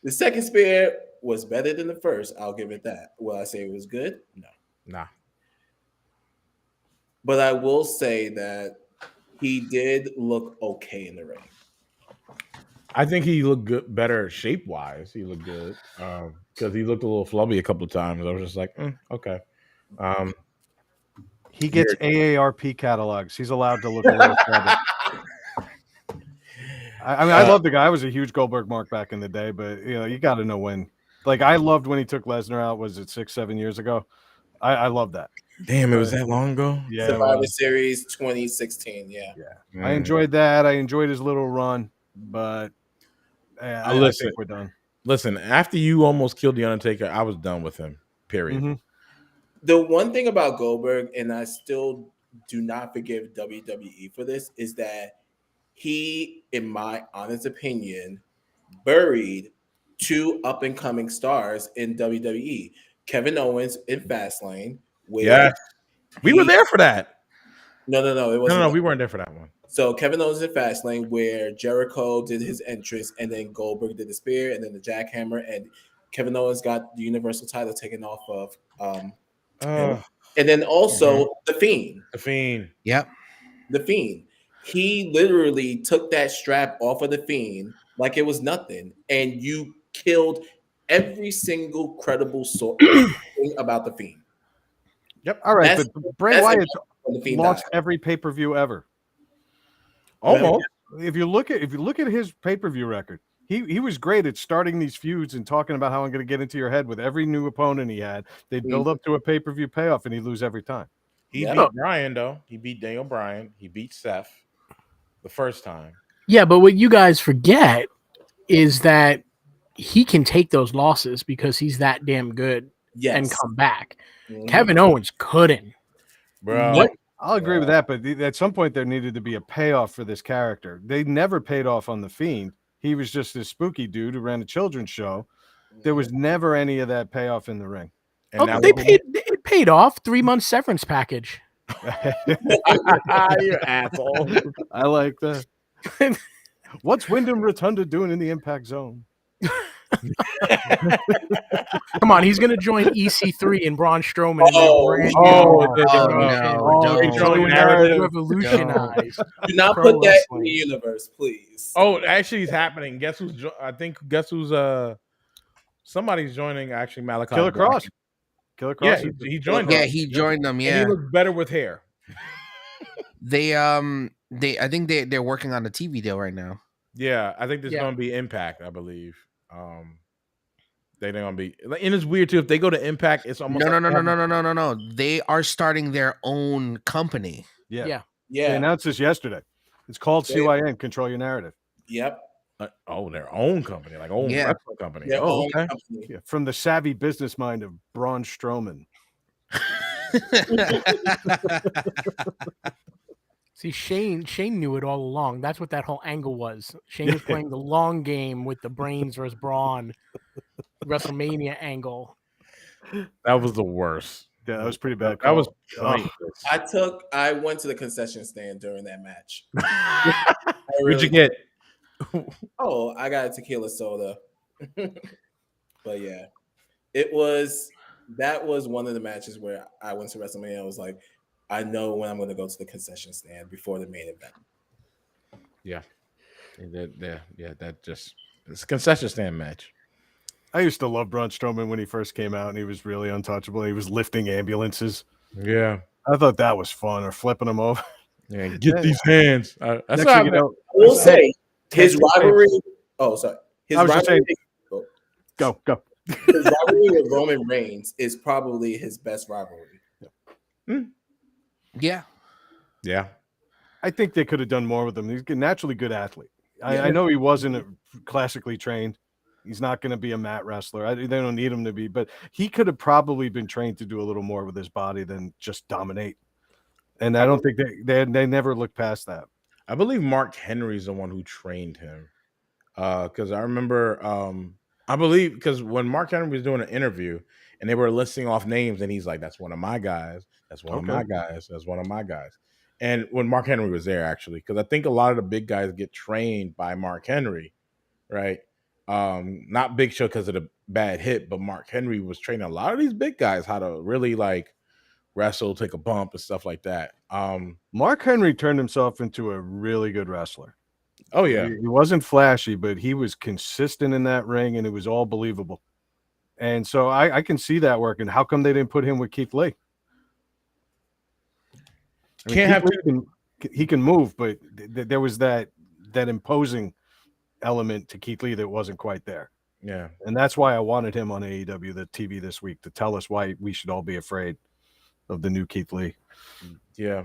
The second spear was better than the first. I'll give it that. Will I say it was good? No. Nah. But I will say that he did look okay in the ring. I think he looked good, better shape-wise. He looked good because he looked a little flubby a couple of times. I was just like, okay. He gets AARP catalogs. He's allowed to look a little flubby. I mean, I love the guy. I was a huge Goldberg mark back in the day, but you got to know when. Like, I loved when he took Lesnar out. Was it 6-7 years ago? I love that. Damn, it was that long ago. Yeah, Survivor Series 2016. Yeah. I enjoyed that. I enjoyed his little run, but I think we're done. Listen, after you almost killed the Undertaker, I was done with him. Period. Mm-hmm. The one thing about Goldberg, and I still do not forgive WWE for this, is that he, in my honest opinion, buried 2 up-and-coming stars in WWE. Kevin Owens in Fastlane. Yeah, we were there for that. No, it wasn't. No, we weren't there for that one. So Kevin Owens in Fastlane, where Jericho did his entrance, and then Goldberg did the spear, and then the jackhammer, and Kevin Owens got the Universal title taken off of him. And then also The Fiend. The Fiend. Yep. The Fiend. He literally took that strap off of The Fiend like it was nothing, and you killed every single credible thing about The Fiend. Yep. All right, but Bray Wyatt lost every pay-per-view ever. Almost. If you look at his pay-per-view record, he was great at starting these feuds and talking about how I'm going to get into your head with every new opponent he had. They'd build up to a pay-per-view payoff, and he'd lose every time. He beat Bryan, though. He beat Daniel Bryan. He beat Seth the first time. Yeah, but what you guys forget is that he can take those losses because he's that damn good and come back. Mm-hmm. Kevin Owens couldn't. Bro. I'll agree with that, but at some point there needed to be a payoff for this character. They never paid off on The Fiend. He was just this spooky dude who ran a children's show. There was never any of that payoff in the ring. And it paid off. 3-month severance package. You asshole. I like that. What's Wyndham Rotunda doing in the Impact Zone? Come on, he's gonna join EC3 and Braun Strowman in Oh, their brand Oh, new the- promotion. no, Oh, don't. control your narrative. narrative. Revolutionize. do not pro put that in wrestling. the universe, please. Oh, actually, it's happening. Guess who's? Guess who's? Somebody's joining. Actually, Malachi Killer Black. Cross. Killer Yeah, Cross. he joined. Yeah, them. he joined them. and he Yeah, looks better with hair. they I think they're working on a TV deal right now. Yeah, I think there's Yeah. going to be Impact. I believe. They're going to be, and it's weird too. If they go to Impact, it's almost No. They are starting their own company. Yeah. Yeah. They Yeah. announced this yesterday. It's called They- CYN, Control Your Narrative. Yep. Their own company, like own Yeah. wrestling company. Their Oh, own okay. company. Yeah, from the savvy business mind of Braun Strowman. See, Shane knew it all along. That's what that whole angle was. Shane was playing the long game with the brains versus Braun WrestleMania angle. That was the worst. Yeah, that was pretty bad. That was Oh. pointless. I went to the concession stand during that match. What'd you get? Oh, I got a tequila soda. But yeah, that was one of the matches where I went to WrestleMania. I was like, I know when I'm going to go to the concession stand before the main event. Yeah, that just it's a concession stand match. I used to love Braun Strowman when he first came out, and he was really untouchable. He was lifting ambulances. Yeah, I thought that was fun, or flipping them over. yeah. Get these hands. That's Next what thing you know, I will say his Ted- rivalry. Oh, sorry. His I was just rivalry, go. his rivalry with Roman Reigns is probably his best rivalry. Yeah, yeah. I think they could have done more with him. He's a naturally good athlete. I know he wasn't classically trained. He's not going to be a mat wrestler. They don't need him to be, but he could have probably been trained to do a little more with his body than just dominate. And I don't think they never looked past that. I believe Mark Henry's the one who trained him. Because I remember, I believe because when Mark Henry was doing an interview and they were listing off names, and he's like, "That's one of my guys. That's one of my guys. That's one of my guys." And when Mark Henry was there, actually, because I think a lot of the big guys get trained by Mark Henry, right? Not Big Show because of the bad hit, but Mark Henry was training a lot of these big guys how to really like wrestle, take a bump, and stuff like that. Mark Henry turned himself into a really good wrestler. Oh yeah, He wasn't flashy, but he was consistent in that ring, and it was all believable. And so I can see that working. How come they didn't put him with Keith Lee? I mean, Can't Keith have Lee he can move, but there was that imposing element to Keith Lee that wasn't quite there. yeah. And that's why I wanted him on AEW, the TV this week, to tell us why we should all be afraid of the new Keith Lee. Yeah,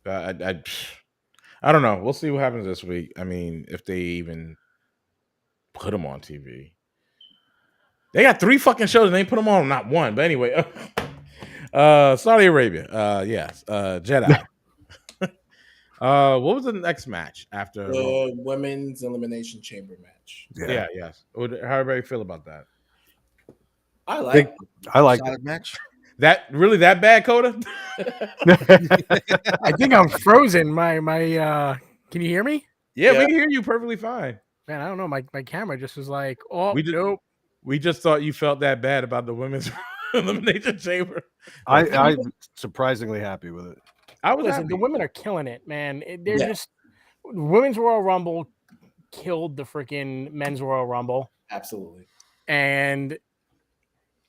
I don't know. We'll see what happens this week. I mean, if they even put him on TV, they got 3 fucking shows and they put him on not one. But anyway, Saudi Arabia. Yes, Jedi. What was the next match after The women's elimination chamber match. Yeah, yes. How everybody feel about that? I like. I like solid match. That really that bad, Coda? I think I'm frozen. My can you hear me? Yeah, Yeah. we can hear you perfectly fine. Man, I don't know. My camera just was like, oh, Nope. We just thought you felt that bad about the women's elimination chamber. I'm surprisingly happy with it. I was Listen, happy. the women are killing it, man. They're Yeah. just women's Royal Rumble killed the freaking men's Royal Rumble, Absolutely. and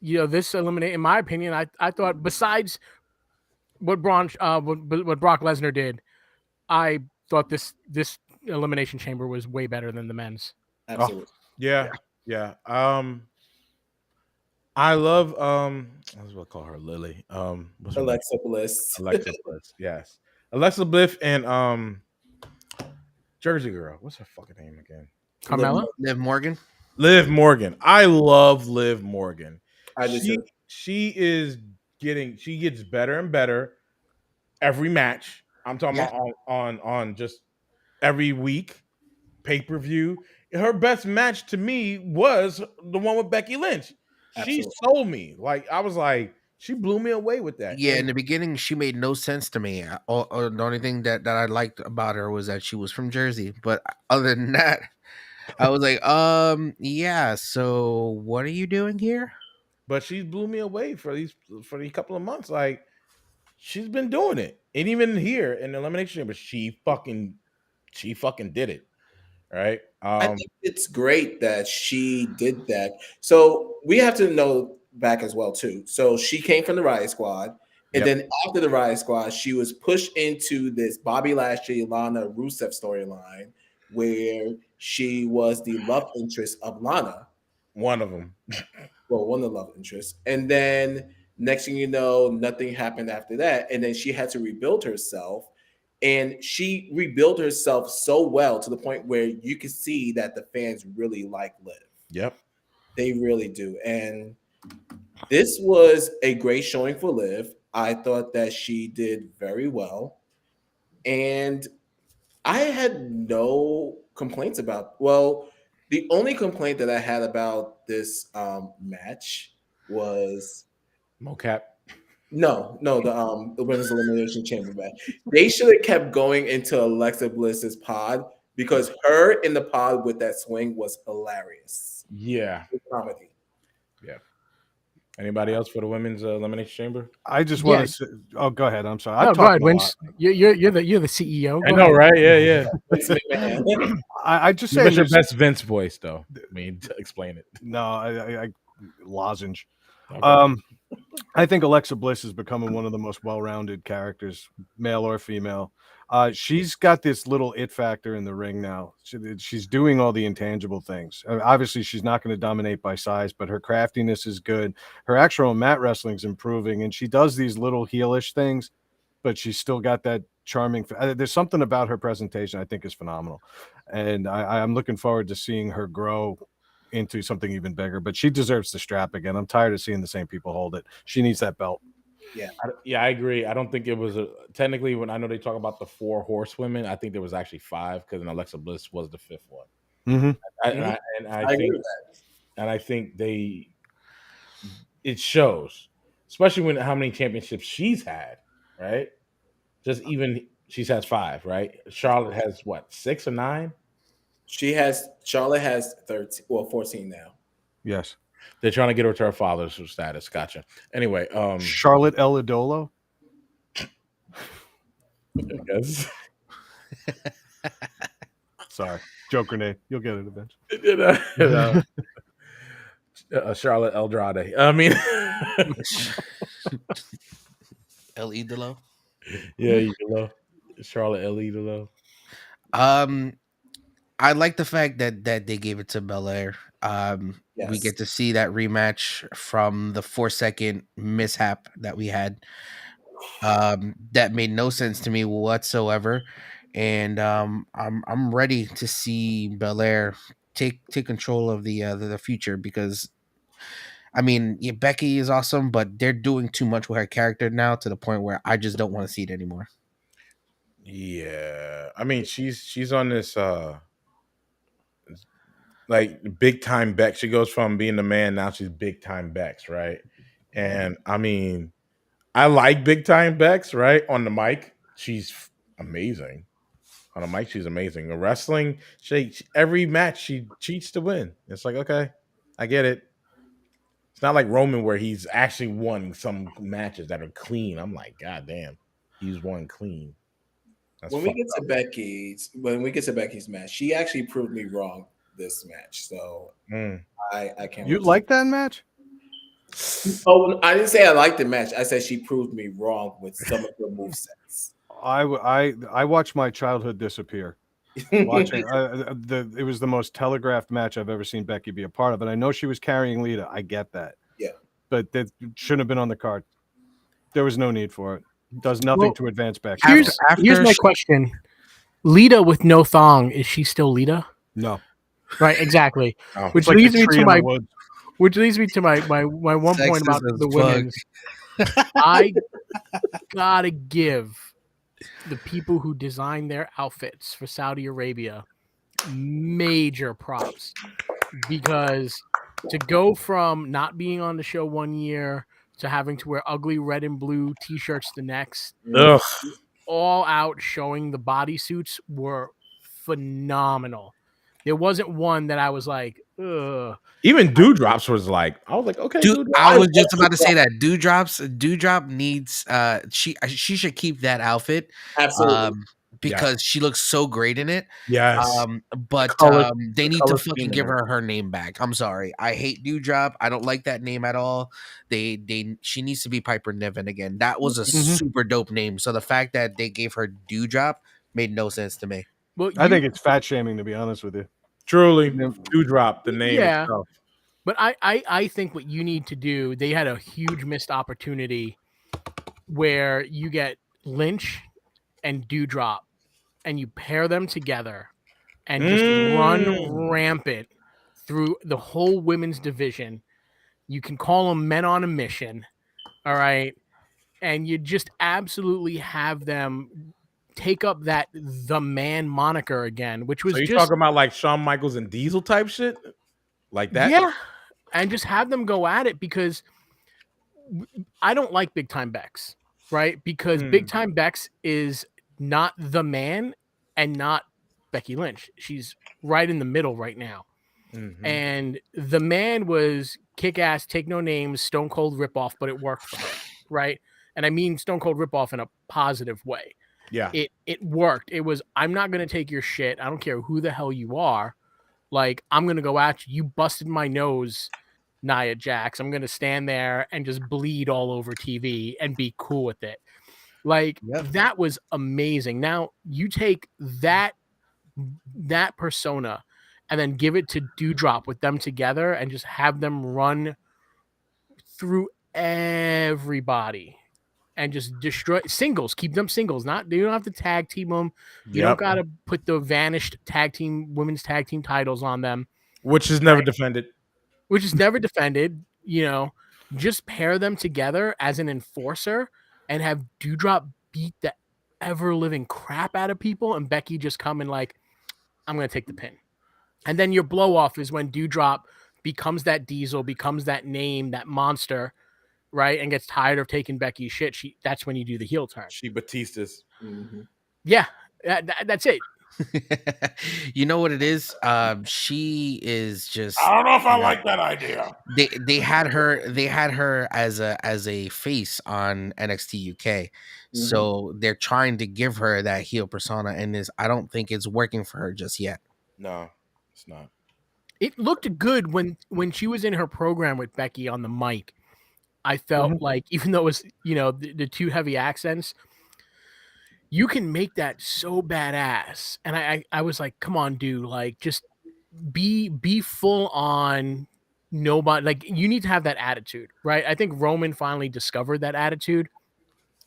this eliminate. In my opinion, I thought besides what Brock Lesnar did, I thought this elimination chamber was way better than the men's. Absolutely. Yeah. I love I was gonna call her Lily. What's her name? Alexa Bliss. Alexa Bliss. Yes. Alexa Bliss and Jersey Girl. What's her fucking name again? Carmella? Liv Morgan. Liv Morgan. I love Liv Morgan. I just She gets better and better every match. I'm talking about on just every week, pay-per-view. Her best match to me was the one with Becky Lynch. Absolutely. She sold me. Like I was like, she blew me away with that. Yeah, in the beginning, she made no sense to me. The only thing that I liked about her was that she was from Jersey. But other than that, I was like, yeah. So what are you doing here? But she blew me away for these couple of months. Like she's been doing it, and even here in the Elimination Chamber, she fucking did it. Right? I think it's great that she did that. So we have to know back as well too. So she came from the Riot Squad, and Yep. then after the Riot Squad, she was pushed into this Bobby Lashley, Lana Rusev storyline, where she was the love interest of Lana. One of them. Well, one of the love interests, and then next thing you know, nothing happened after that, and then she had to rebuild herself. And she rebuilt herself so well to the point where you can see that the fans really like Liv. Yep. They really do. And this was a great showing for Liv. I thought that she did very well. And I had no complaints about, well, the only complaint that I had about this match was Mocap. the women's elimination chamber match. They should have kept going into Alexa Bliss's pod because her in the pod with that swing was hilarious. Yeah. Comedy. Yeah. Anybody else for the women's elimination chamber? I just want to say, oh, go ahead. I'm sorry. No, I've go ahead, talked a lot. Vince. You're the CEO. I Go know, ahead. right? Yeah. Vince McMahon. I just You say got your this. best Vince voice, though. I mean, to explain it. No, I lozenge. Okay. I think Alexa Bliss is becoming one of the most well-rounded characters, male or female. She's got this little it factor in the ring now. She's doing all the intangible things. Obviously, she's not going to dominate by size, but her craftiness is good. Her actual mat wrestling's improving, and she does these little heelish things, but she's still got that charming. There's something about her presentation I think is phenomenal, and I'm looking forward to seeing her grow into something even bigger, but she deserves the strap again. I'm tired of seeing the same people hold it. She needs that belt. Yeah, I agree. I don't think it was technically when I know they talk about the 4 horsewomen. I think there was actually 5 because Alexa Bliss was the 5th one. Mm-hmm. I think it shows, especially when how many championships she's had, right? Just even she's has 5, right? Charlotte has what 6 or 9. Charlotte has 14 now. Yes. They're trying to get her to her father's status. Gotcha. Anyway, Charlotte El Idolo. I guess. Sorry, joke grenade. You'll get it eventually. Charlotte Eldrade. I mean, El Idolo. yeah, Charlotte El Idolo. I like the fact that they gave it to Belair. We get to see that rematch from the 4-second mishap that we had. That made no sense to me whatsoever, and I'm ready to see Belair take control of the future because, I mean, yeah, Becky is awesome, but they're doing too much with her character now to the point where I just don't want to see it anymore. Yeah, I mean she's on this like big time Bex. She goes from being the man now she's big time Bex, right? And I mean, I like big time Bex, right? On the mic, she's amazing. On the mic, she's amazing. The wrestling, every match she cheats to win. It's like, okay, I get it. It's not like Roman where he's actually won some matches that are clean. I'm like, God damn, he's won clean. When we get to Becky's match, she actually proved me wrong this match. So I can't. You like that match? Oh, I didn't say I liked the match. I said she proved me wrong with some of her movesets. I watched my childhood disappear. Watching it was the most telegraphed match I've ever seen Becky be a part of, and I know she was carrying Lita. I get that. Yeah, but that shouldn't have been on the card. There was no need for it. Does nothing to advance Becky. Here's my question: Lita with no thong, is she still Lita? No. Right, exactly. Oh, which leads me to my one Sex point about the women's. I gotta give the people who designed their outfits for Saudi Arabia major props, because to go from not being on the show one year to having to wear ugly red and blue t-shirts the next, all out showing the bodysuits were phenomenal. There wasn't one that I was like, ugh. Even Dewdrops was like, I was like, okay, Dude, Dewdrops. I was just about to say that Dewdrop needs she should keep that outfit Absolutely. because she looks so great in it. Yes. But color- they the need to color fucking scheme in give it. her name back. I'm sorry. I hate Dewdrop. I don't like that name at all. She needs to be Piper Niven again. That was a super dope name. So the fact that they gave her Dewdrop made no sense to me. Well, I think it's fat shaming, to be honest with you. Truly, Yeah. Dewdrop, the name Yeah. itself. But I think what you need to do, they had a huge missed opportunity where you get Lynch and Dewdrop and you pair them together and just run rampant through the whole women's division. You can call them men on a mission. All right. And you just absolutely have them take up that the man moniker again, which was So you just talking about like Shawn Michaels and Diesel type shit? Like that? yeah. And just have them go at it because I don't like Big Time Bex, right? Because Big Time Bex is not the man and not Becky Lynch. She's right in the middle right now. And the man was kick ass, take no names, Stone Cold ripoff, but it worked for her, right? And I mean Stone Cold ripoff in a positive way. Yeah. It worked. It was, I'm not going to take your shit. I don't care who the hell you are. Like, I'm going to go at you. You busted my nose, Nia Jax. I'm going to stand there and just bleed all over TV and be cool with it. Like, that was amazing. Now, you take that persona and then give it to Dewdrop with them together and just have them run through everybody and just destroy singles. Keep them singles. You don't have to tag team them. You don't got to put the vanished women's tag team titles on them, which is never defended. Which is never defended. You know, just pair them together as an enforcer and have Dewdrop beat the ever living crap out of people, and Becky just come and like, I'm going to take the pin. And then your blow off is when Dewdrop becomes that Diesel, becomes that name, that monster, right? And gets tired of taking Becky's shit. That's when you do the heel turn. She Batista's. Yeah, that's it. You know what it is? She is just. I don't know if I like that idea. They had her as a face on NXT UK, so they're trying to give her that heel persona, and I don't think it's working for her just yet. No, it's not. It looked good when she was in her program with Becky on the mic. I felt like, even though it was, the two heavy accents, you can make that so badass. And I was like, come on, dude, like just be full on nobody. Like, you need to have that attitude, right? I think Roman finally discovered that attitude.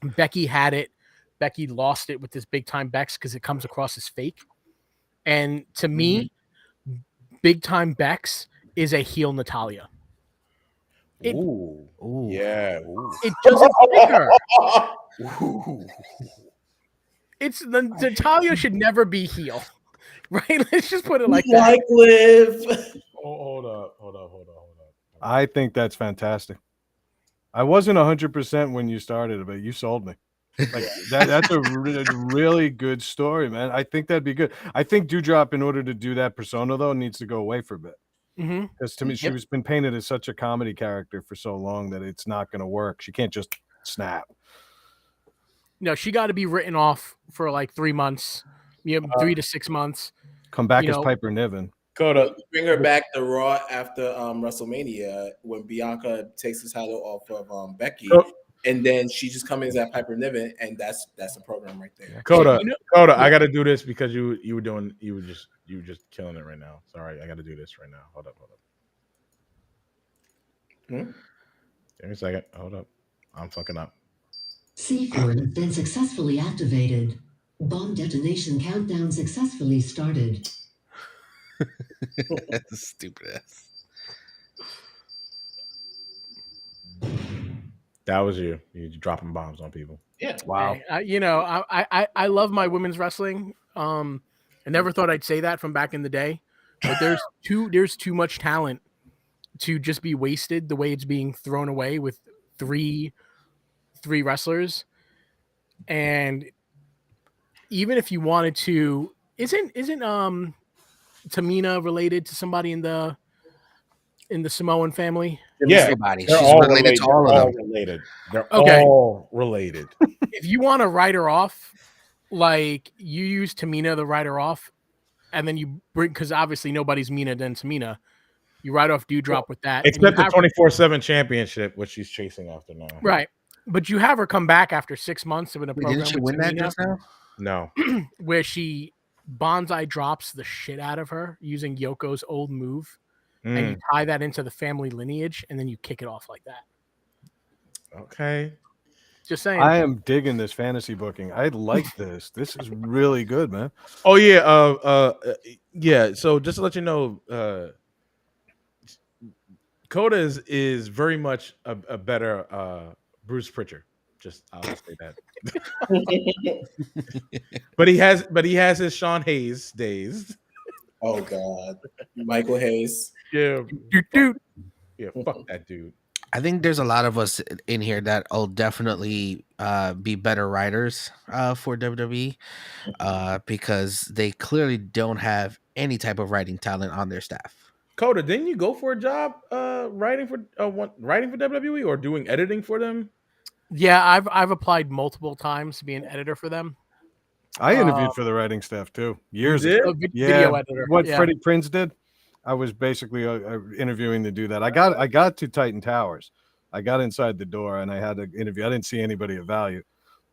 Becky had it. Becky lost it with this Big Time Bex because it comes across as fake. And to me, Big Time Bex is a heel Natalia. Ooh. Yeah. Ooh. It doesn't fit her. It's Natalia should never be heel, right? Let's just put it like that. Like Liv. Hold up. I think that's fantastic. I wasn't 100% when you started, but you sold me. Like that's a really good story, man. I think that'd be good. I think Dewdrop, in order to do that persona, though, needs to go away for a bit. Because to me, she was been painted as such a comedy character for so long that it's not going to work. She can't just snap. No, she got to be written off for like 3 months, 3 to 6 months. Come back as Piper Niven. Bring her back to Raw after WrestleMania when Bianca takes the title off of Becky, and then she just comes in as that Piper Niven, and that's the program right there. Coda, I got to do this because you were just killing it right now. Sorry, I got to do this right now. Hold up. Give me a second. Hold up. I'm fucking up. C4 has been successfully activated. Bomb detonation countdown successfully started. Stupid ass. That was you. You dropping bombs on people. Yeah. Wow. I love my women's wrestling. I never thought I'd say that from back in the day, but there's too much talent to just be wasted the way it's being thrown away with three wrestlers. And even if you wanted to, isn't Tamina related to somebody in the Samoan family? Yeah, Everybody. they're She's all related to related. They're all of all them. related. They're Okay. all related. If you want to write her off, like you use Tamina to write her off, and then you bring, because obviously nobody's meaner than Tamina. You write off Dewdrop with that, and you Except the have 24/7 championship, which she's chasing after now. right, but you have her come back after 6 months of in a Wait, didn't program she with win that Tamina, just now? No. where she bonsai drops the shit out of her using Yoko's old move, and you tie that into the family lineage, and then you kick it off like that. Okay. Just saying. I am digging this fantasy booking. I like this. This is really good, man. Oh yeah. Yeah. So just to let you know, Coda is very much a better Bruce Pritchard. I'll just say that. But he has his Sean Hayes days. Oh God, Michael Hayes. Yeah. Dude. Yeah. Fuck that dude. I think there's a lot of us in here that'll definitely be better writers for WWE because they clearly don't have any type of writing talent on their staff. Coda, didn't you go for a job writing for WWE or doing editing for them? Yeah, I've applied multiple times to be an editor for them. I interviewed for the writing staff too years did? ago. Video editor. What Yeah. Freddie Prinze did, I was basically interviewing to do that. I got to Titan Towers. I got inside the door and I had an interview. I didn't see anybody of value,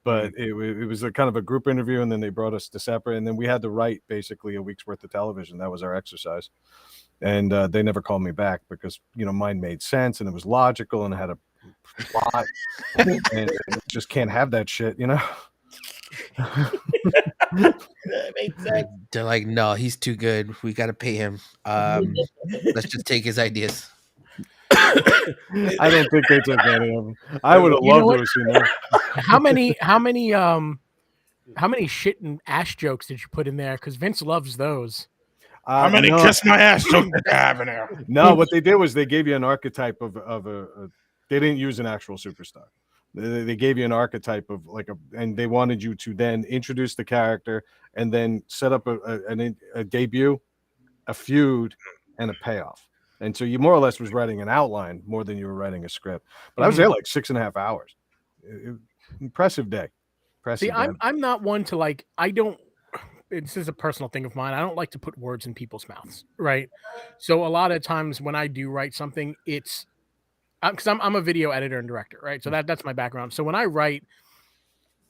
but it was a kind of a group interview, and then they brought us to separate, and then we had to write basically a week's worth of television. That was our exercise, and they never called me back because mine made sense and it was logical and it had a plot, and just can't have that shit, That makes sense. They're like, no, he's too good. We got to pay him. Let's just take his ideas. I don't think they took any of them. I would have loved to have seen that. How many shit and ass jokes did you put in there? Because Vince loves those. How many kiss my ass jokes did they have in there? No, what they did was they gave you an archetype of a they didn't use an actual superstar. They gave you an archetype of and they wanted you to then introduce the character and then set up a debut, a feud, and a payoff. And so you more or less was writing an outline more than you were writing a script. But I was there like 6.5 hours. Impressive day. See, I'm not one to I don't. This is a personal thing of mine. I don't like to put words in people's mouths, right? So a lot of times when I do write something, it's because I'm a video editor and director, right? So that's my background. So when I write,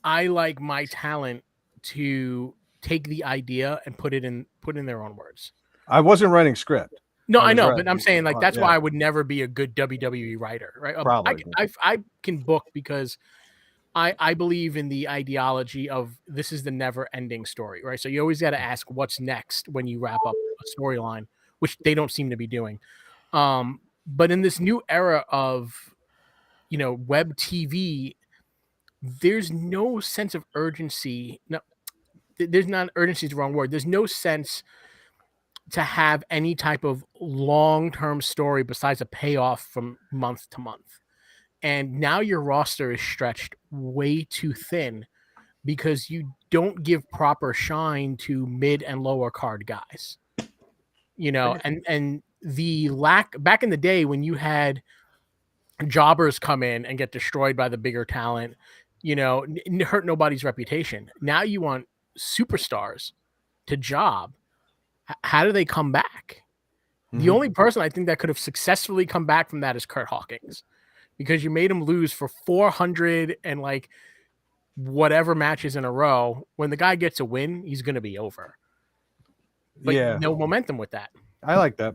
I like my talent to take the idea and put in their own words. I wasn't writing script. No, I know, but I'm saying that's why I would never be a good WWE writer, right? Probably. I can book because I believe in the ideology of this is the never-ending story, right? So you always got to ask what's next when you wrap up a storyline, which they don't seem to be doing. But in this new era of, web TV, there's no sense of urgency. No, there's not urgency is the wrong word. There's no sense to have any type of long-term story besides a payoff from month to month. And now your roster is stretched way too thin because you don't give proper shine to mid and lower card guys. And the lack back in the day when you had jobbers come in and get destroyed by the bigger talent, hurt nobody's reputation. Now you want superstars to job. How do they come back? The only person I think that could have successfully come back from that is Kurt Hawkins, because you made him lose for 400 and whatever matches in a row. When the guy gets a win, he's going to be over. But no momentum with that. I like that.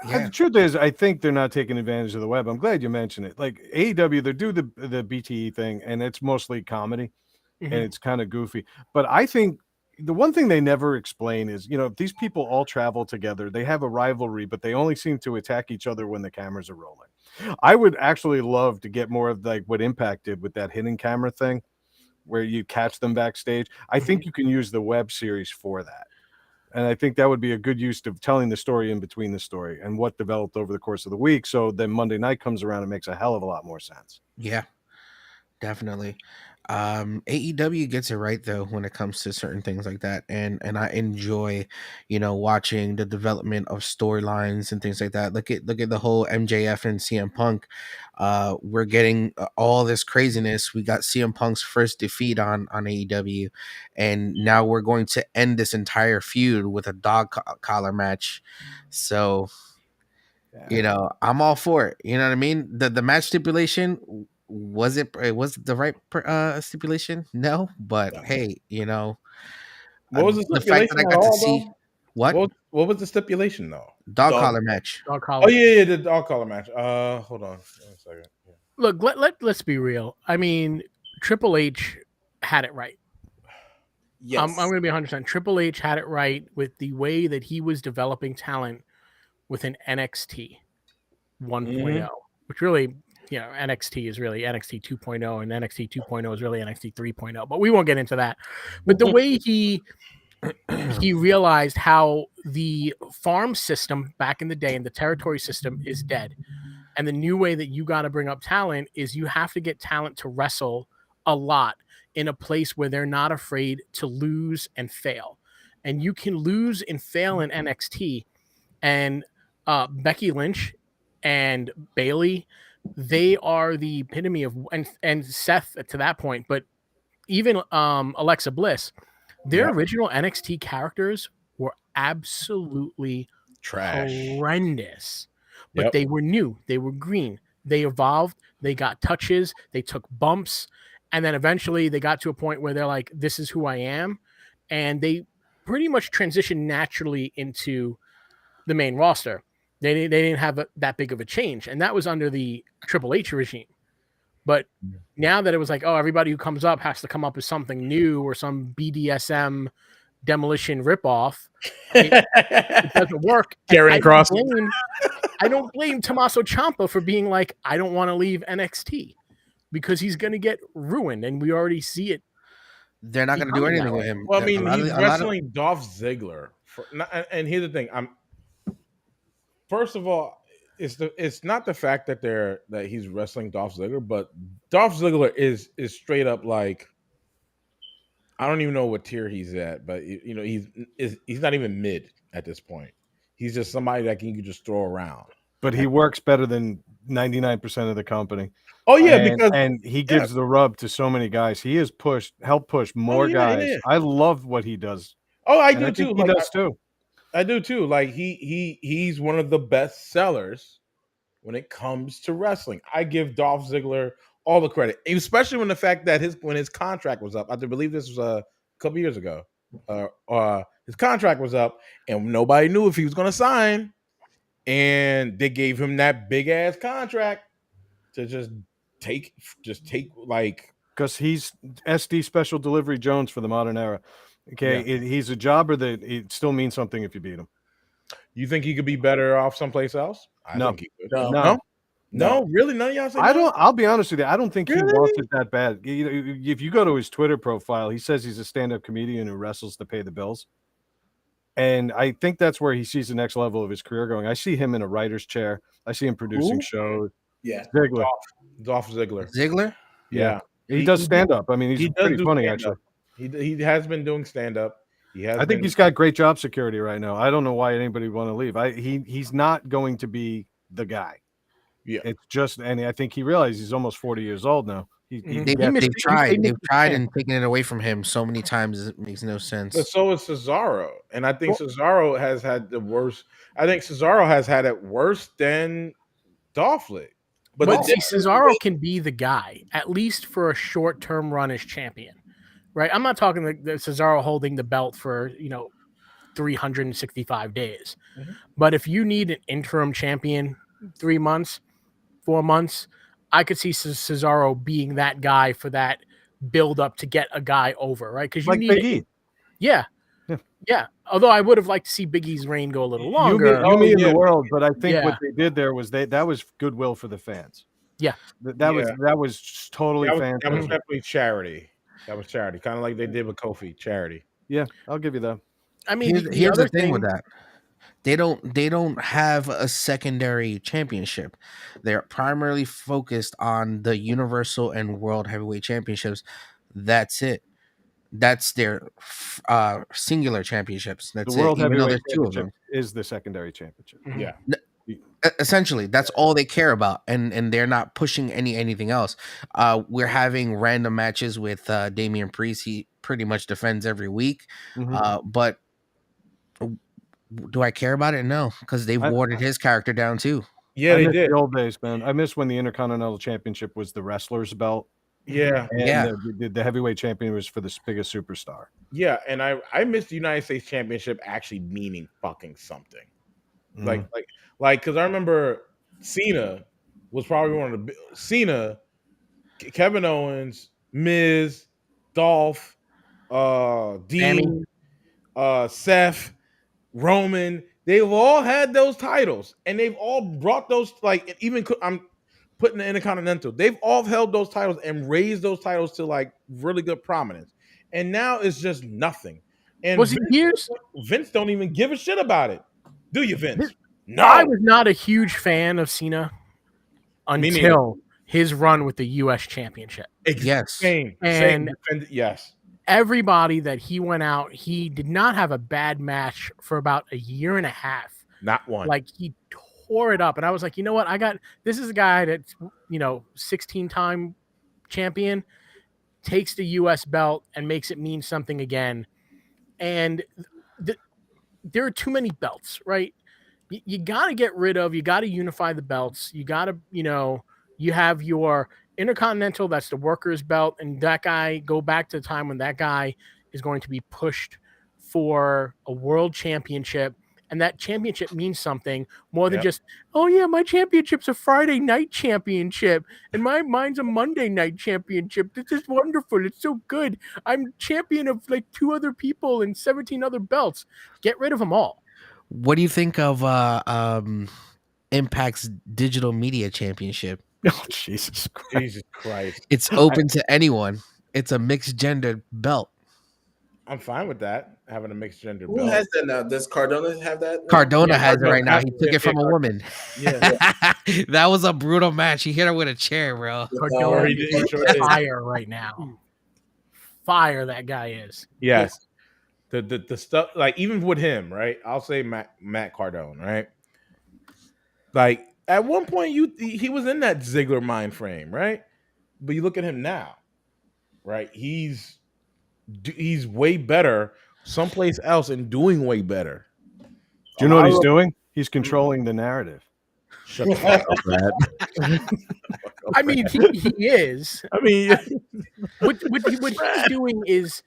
Yeah. The truth is, I think they're not taking advantage of the web. I'm glad you mentioned it. Like AEW, they do the BTE thing, and it's mostly comedy, and it's kind of goofy. But I think the one thing they never explain is, these people all travel together. They have a rivalry, but they only seem to attack each other when the cameras are rolling. I would actually love to get more of what Impact did with that hidden camera thing, where you catch them backstage. I think you can use the web series for that. And I think that would be a good use of telling the story in between the story and what developed over the course of the week. So then Monday night comes around, it makes a hell of a lot more sense. Yeah, definitely. AEW gets it right though when it comes to certain things like that, and I enjoy, watching the development of storylines and things like that. Look at the whole MJF and CM Punk. We're getting all this craziness. We got CM Punk's first defeat on AEW, and now we're going to end this entire feud with a collar match. So I'm all for it. You know what I mean? The match stipulation, was it the right stipulation? No, but No. hey, What was the the fact that stipulation I at got to all, see though? what What was the stipulation though? dog Dog. collar match. Dog Oh collar. yeah, the dog collar match. Hold on, 1 second. Yeah. Look, let's be real. I mean, Triple H had it right. Yes. I'm going to be 100%. Triple H had it right with the way that he was developing talent within NXT 1.0, which really, NXT is really NXT 2.0, and NXT 2.0 is really NXT 3.0. But we won't get into that. But the way he realized how the farm system back in the day and the territory system is dead. And the new way that you got to bring up talent is you have to get talent to wrestle a lot in a place where they're not afraid to lose and fail. And you can lose and fail in NXT. And Becky Lynch and Bailey, they are the epitome of, and Seth to that point, but even Alexa Bliss, their original NXT characters were absolutely Trash. horrendous. But they were new, they were green, they evolved, they got touches, they took bumps, and then eventually they got to a point where they're like, this is who I am. And they pretty much transitioned naturally into the main roster. They didn't have that big of a change. And that was under the Triple H regime. But now that it was like, oh, everybody who comes up has to come up with something new or some BDSM demolition ripoff, it doesn't work. Carrying Cross. I don't blame Tommaso Ciampa for being like, I don't want to leave NXT because he's going to get ruined, and we already see it. They're not going to do becoming that anything with way. him. Well, I mean, he's a lot of wrestling Dolph Ziggler. And here's the thing: first of all, it's not the fact that he's wrestling Dolph Ziggler, but Dolph Ziggler is straight up like, I don't even know what tier he's at, but he's not even mid at this point. He's just somebody that you can just throw around. But he works better than 99% of the company. Oh yeah, and he gives the rub to so many guys. He has helped push more guys. Yeah. I love what he does. Oh, I And do I think too. he does too. I do too. Like he's one of the best sellers when it comes to wrestling. I give Dolph Ziggler all the credit, especially when the fact that when his contract was up. I believe this was a couple years ago. His contract was up, and nobody knew if he was going to sign. And they gave him that big ass contract to just take like, because he's SD Special Delivery Jones for the modern era. Okay, he's a jobber that it still means something if you beat him. You think he could be better off someplace else? I No. think he could. No. Really? None of y'all say I no? don't. I'll be honest with you. I don't think he Really? wants it that bad. If you go to his Twitter profile, he says he's a stand-up comedian who wrestles to pay the bills. And I think that's where he sees the next level of his career going. I see him in a writer's chair. I see him producing shows. Yeah. Ziggler. Dolph Ziggler. Ziggler. Yeah. He does stand-up. I mean, he's pretty funny, actually. He has been doing stand-up. I think he's got great job security right now. I don't know why anybody would want to leave. He's not going to be the guy. Yeah. It's just, and I think he realizes he's almost 40 years old now. They've tried and taken it away from him so many times it makes no sense. But so is Cesaro, and I think Cesaro has had the worst. I think Cesaro has had it worse than Dolph Ziggler. But see, Cesaro can be the guy, at least for a short-term run as champion, right? I'm not talking the Cesaro holding the belt for 365 days. Mm-hmm. But if you need an interim champion, 3 months, 4 months, I could see Cesaro being that guy for that build up to get a guy over, right? Because you need Big E. Yeah. Although I would have liked to see Big E's reign go a little longer. You mean in the world, but I think what they did there was that was goodwill for the fans. Yeah, that was totally fan. That was definitely charity. That was charity, kind of like they did with Kofi. Charity. Yeah, I'll give you that. I mean, here's the thing with that. They don't have a secondary championship. They're primarily focused on the Universal and World Heavyweight Championships. That's it. That's their singular championships. The That's it. World Even though Heavyweight there's two of Championship them. is the secondary championship. Yeah. Essentially, that's all they care about, and they're not pushing anything else. We're having random matches with Damian Priest. He pretty much defends every week. But do I care about it? No, because they've watered his character down too. Yeah, I they miss did. the old days, man. I miss when the Intercontinental Championship was the wrestler's belt. Yeah. And Yeah. the heavyweight champion was for the biggest superstar. Yeah, and I miss the United States Championship actually meaning fucking something. Like because I remember Cena was probably one of the Cena, Kevin Owens, Miz, Dolph, Dean, Seth, Roman. They've all had those titles, and they've all brought those even I'm putting the Intercontinental. They've all held those titles and raised those titles to like really good prominence, and now it's just nothing. And Was it years? Vince don't even give a shit about it. Do you, Vince? No. I was not a huge fan of Cena until his run with the U.S. Championship. Yes. Same. Yes. Everybody that he went out, he did not have a bad match for about a year and a half. Not one. Like he tore it up, and I was like, you know what? This is a guy that's 16-time champion, takes the U.S. belt and makes it mean something again. And there are too many belts, right? You got to get rid of, you got to unify the belts. You got to, you have your Intercontinental, that's the workers belt. And that guy, go back to the time when that guy is going to be pushed for a world championship. And that championship means something more than just, oh yeah, my championship's a Friday night championship. And mine's a Monday night championship. This is wonderful. It's so good. I'm champion of like 2 other people and 17 other belts. Get rid of them all. What do you think of Impact's Digital Media Championship? Oh, Jesus Christ. Jesus Christ. It's open to anyone. It's a mixed gender belt. I'm fine with that, having a mixed gender Who belt. has that now? Does Cardona have that? Cardona has it right now. He took it from a woman. Yeah. That was a brutal match. He hit her with a chair, bro. Cardona is fire right now. Fire that guy is. Yes. The stuff, like even with him, right? I'll say Matt Cardone, right? Like at one point, he was in that Ziggler mind frame, right? But you look at him now, right? He's way better someplace else and doing way better. Do you know what he's doing? He's controlling the narrative. Shut the fuck up, Brad. I mean, he is. I mean, what he's doing is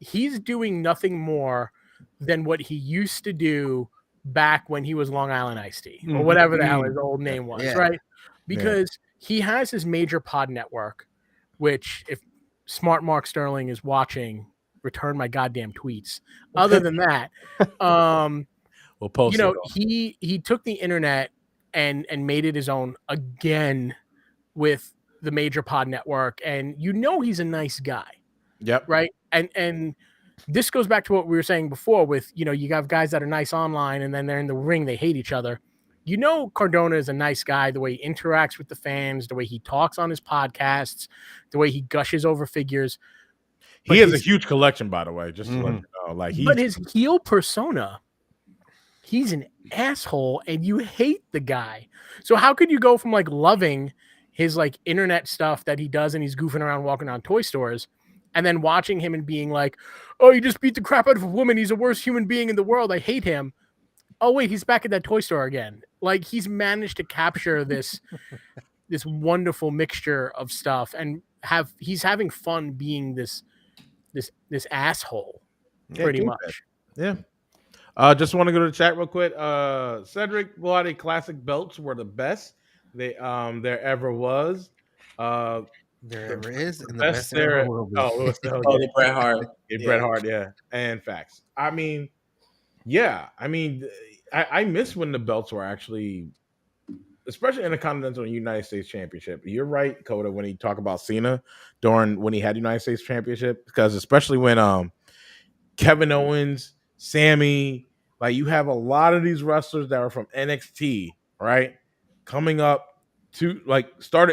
he's doing nothing more than what he used to do back when he was Long Island Iced Tea or whatever the hell his old name was, right? Because he has his major pod network, which if Smart Mark Sterling is watching, return my goddamn tweets. Other than that, we'll post he took the internet and made it his own again with the major pod network, and he's a nice guy. Yep. Right. And this goes back to what we were saying before with, you have guys that are nice online and then they're in the ring, they hate each other. Cardona is a nice guy, the way he interacts with the fans, the way he talks on his podcasts, the way he gushes over figures. He has a huge collection, by the way, just to let you know. But his heel persona, he's an asshole and you hate the guy. So how could you go from like loving his like internet stuff that he does and he's goofing around walking around toy stores and then watching him and being like, oh, he just beat the crap out of a woman. He's the worst human being in the world. I hate him. Oh, wait, he's back at that toy store again. Like he's managed to capture this wonderful mixture of stuff and he's having fun being this asshole pretty much. Yeah. Just want to go to the chat real quick. Cedric Bloody Classic belts were the best there ever was. There ever is, and the best best there there. ever will be. The Bret Hart. Bret Hart, yeah, and facts. I mean, yeah. I mean, I miss when the belts were actually, especially in the Continental and United States Championship. You're right, Coda, when he talked about Cena when he had United States Championship, because especially when Kevin Owens, Sammy, like you have a lot of these wrestlers that are from NXT, right? Started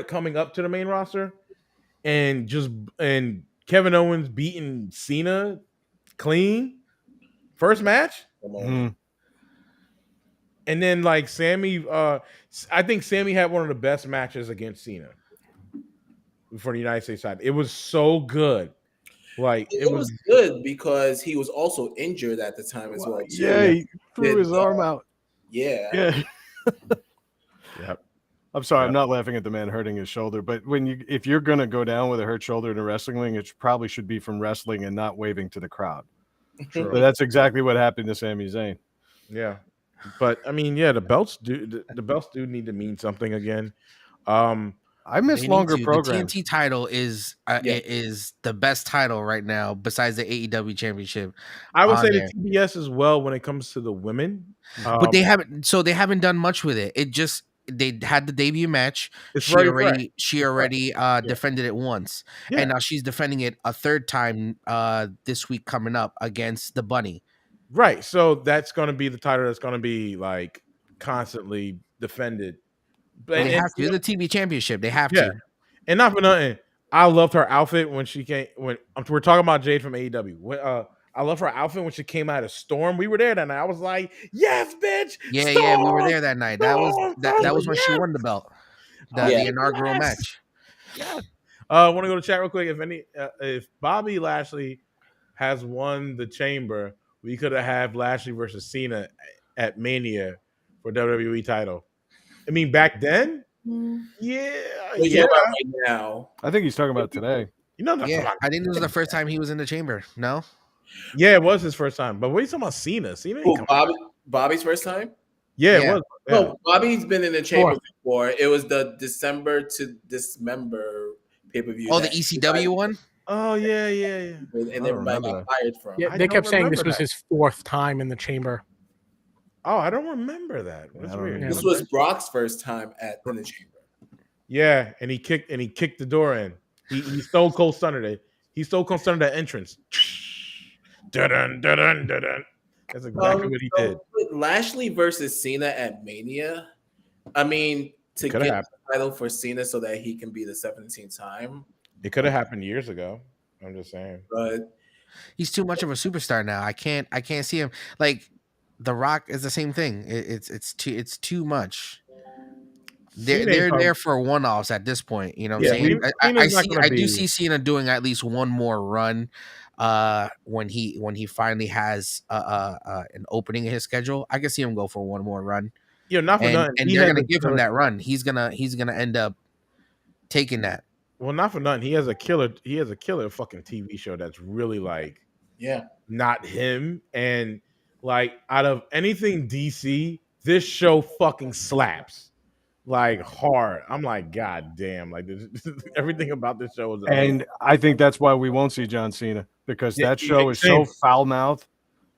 coming up to the main roster and Kevin Owens beating Cena clean first match, Come on. Mhm. and then like Sammy. I think Sammy had one of the best matches against Cena for the United States side. It was so good. Like it It was. was good because he was also injured at the time as well Yeah, too. he threw his arm out. Yeah. Yeah. Yep. I'm sorry, I'm Yep. not laughing at the man hurting his shoulder, but if you're gonna go down with a hurt shoulder in a wrestling ring, it probably should be from wrestling and not waving to the crowd. True. But that's exactly what happened to Sami Zayn. Yeah. But I mean, yeah, the belts do need to mean something again. I miss They need longer to. programs. The TNT title is Yeah. is the best title right now, besides the AEW championship. I would on say there. the TBS as well when it comes to the women. But they haven't done much with it. It just they had the debut match. It's She very already fresh. defended it once, Yeah. and now she's defending it a third time this week coming up against the Bunny. Right. So that's going to be the title that's going to be like constantly defended. But They have to. The TV championship. They have yeah. to. And not for nothing, I loved her outfit when she came. When we're talking about Jade from AEW, I love her outfit when she came out of Storm. We were there that night. I was like, "Yes, bitch!" Yeah, Storm! yeah, we were there that night. That was Storm! when she won the belt, Yes! the inaugural Yes! match. Yes. I want to go to chat real quick. If Bobby Lashley has won the Chamber, we could have had Lashley versus Cena at Mania for WWE title. I mean, back then, yeah, What you yeah. talking about right now? I think he's talking about today. You know, Yeah, I think this was the first time he was in the chamber. No, yeah, it was his first time. But what are you talking about, Cena? Cena ain't Who, coming. Bobby's first time? Yeah, it Yeah. was. Yeah. No, Bobby's been in the chamber before. It was the December to Dismember pay-per-view. oh, the ECW one. Oh yeah, yeah, yeah. And don't everybody remember got fired from. Yeah, I they don't kept saying this remember was that. his fourth time in the chamber. Oh, I don't remember that. That's I don't weird. remember. This was Brock's first time in the chamber. Yeah, and he kicked the door in. He stole Cold Stunner. He stole Cold Stunner that entrance. Dun, dun, dun, dun, dun. That's exactly what he did. With Lashley versus Cena at Mania, I mean, to Coulda get happened. the title for Cena so that he can be the 17th time, It could have happened years ago. I'm just saying. but He's too much of a superstar now. I can't see him. Like The Rock is the same thing. It's too much. They're there for one-offs at this point. You know what I'm saying? I do see Cena doing at least one more run when he finally has an opening in his schedule. I can see him go for one more run. Yeah, not for nothing. And they're gonna give him that run. He's gonna end up taking that. Well, not for nothing. He has a killer fucking TV show that's really like yeah, not him. And like out of anything DC, this show fucking slaps. Like hard. I'm like, God damn! Like everything about this show is amazing. And I think that's why we won't see John Cena, because Yeah, that show is same. so foul mouthed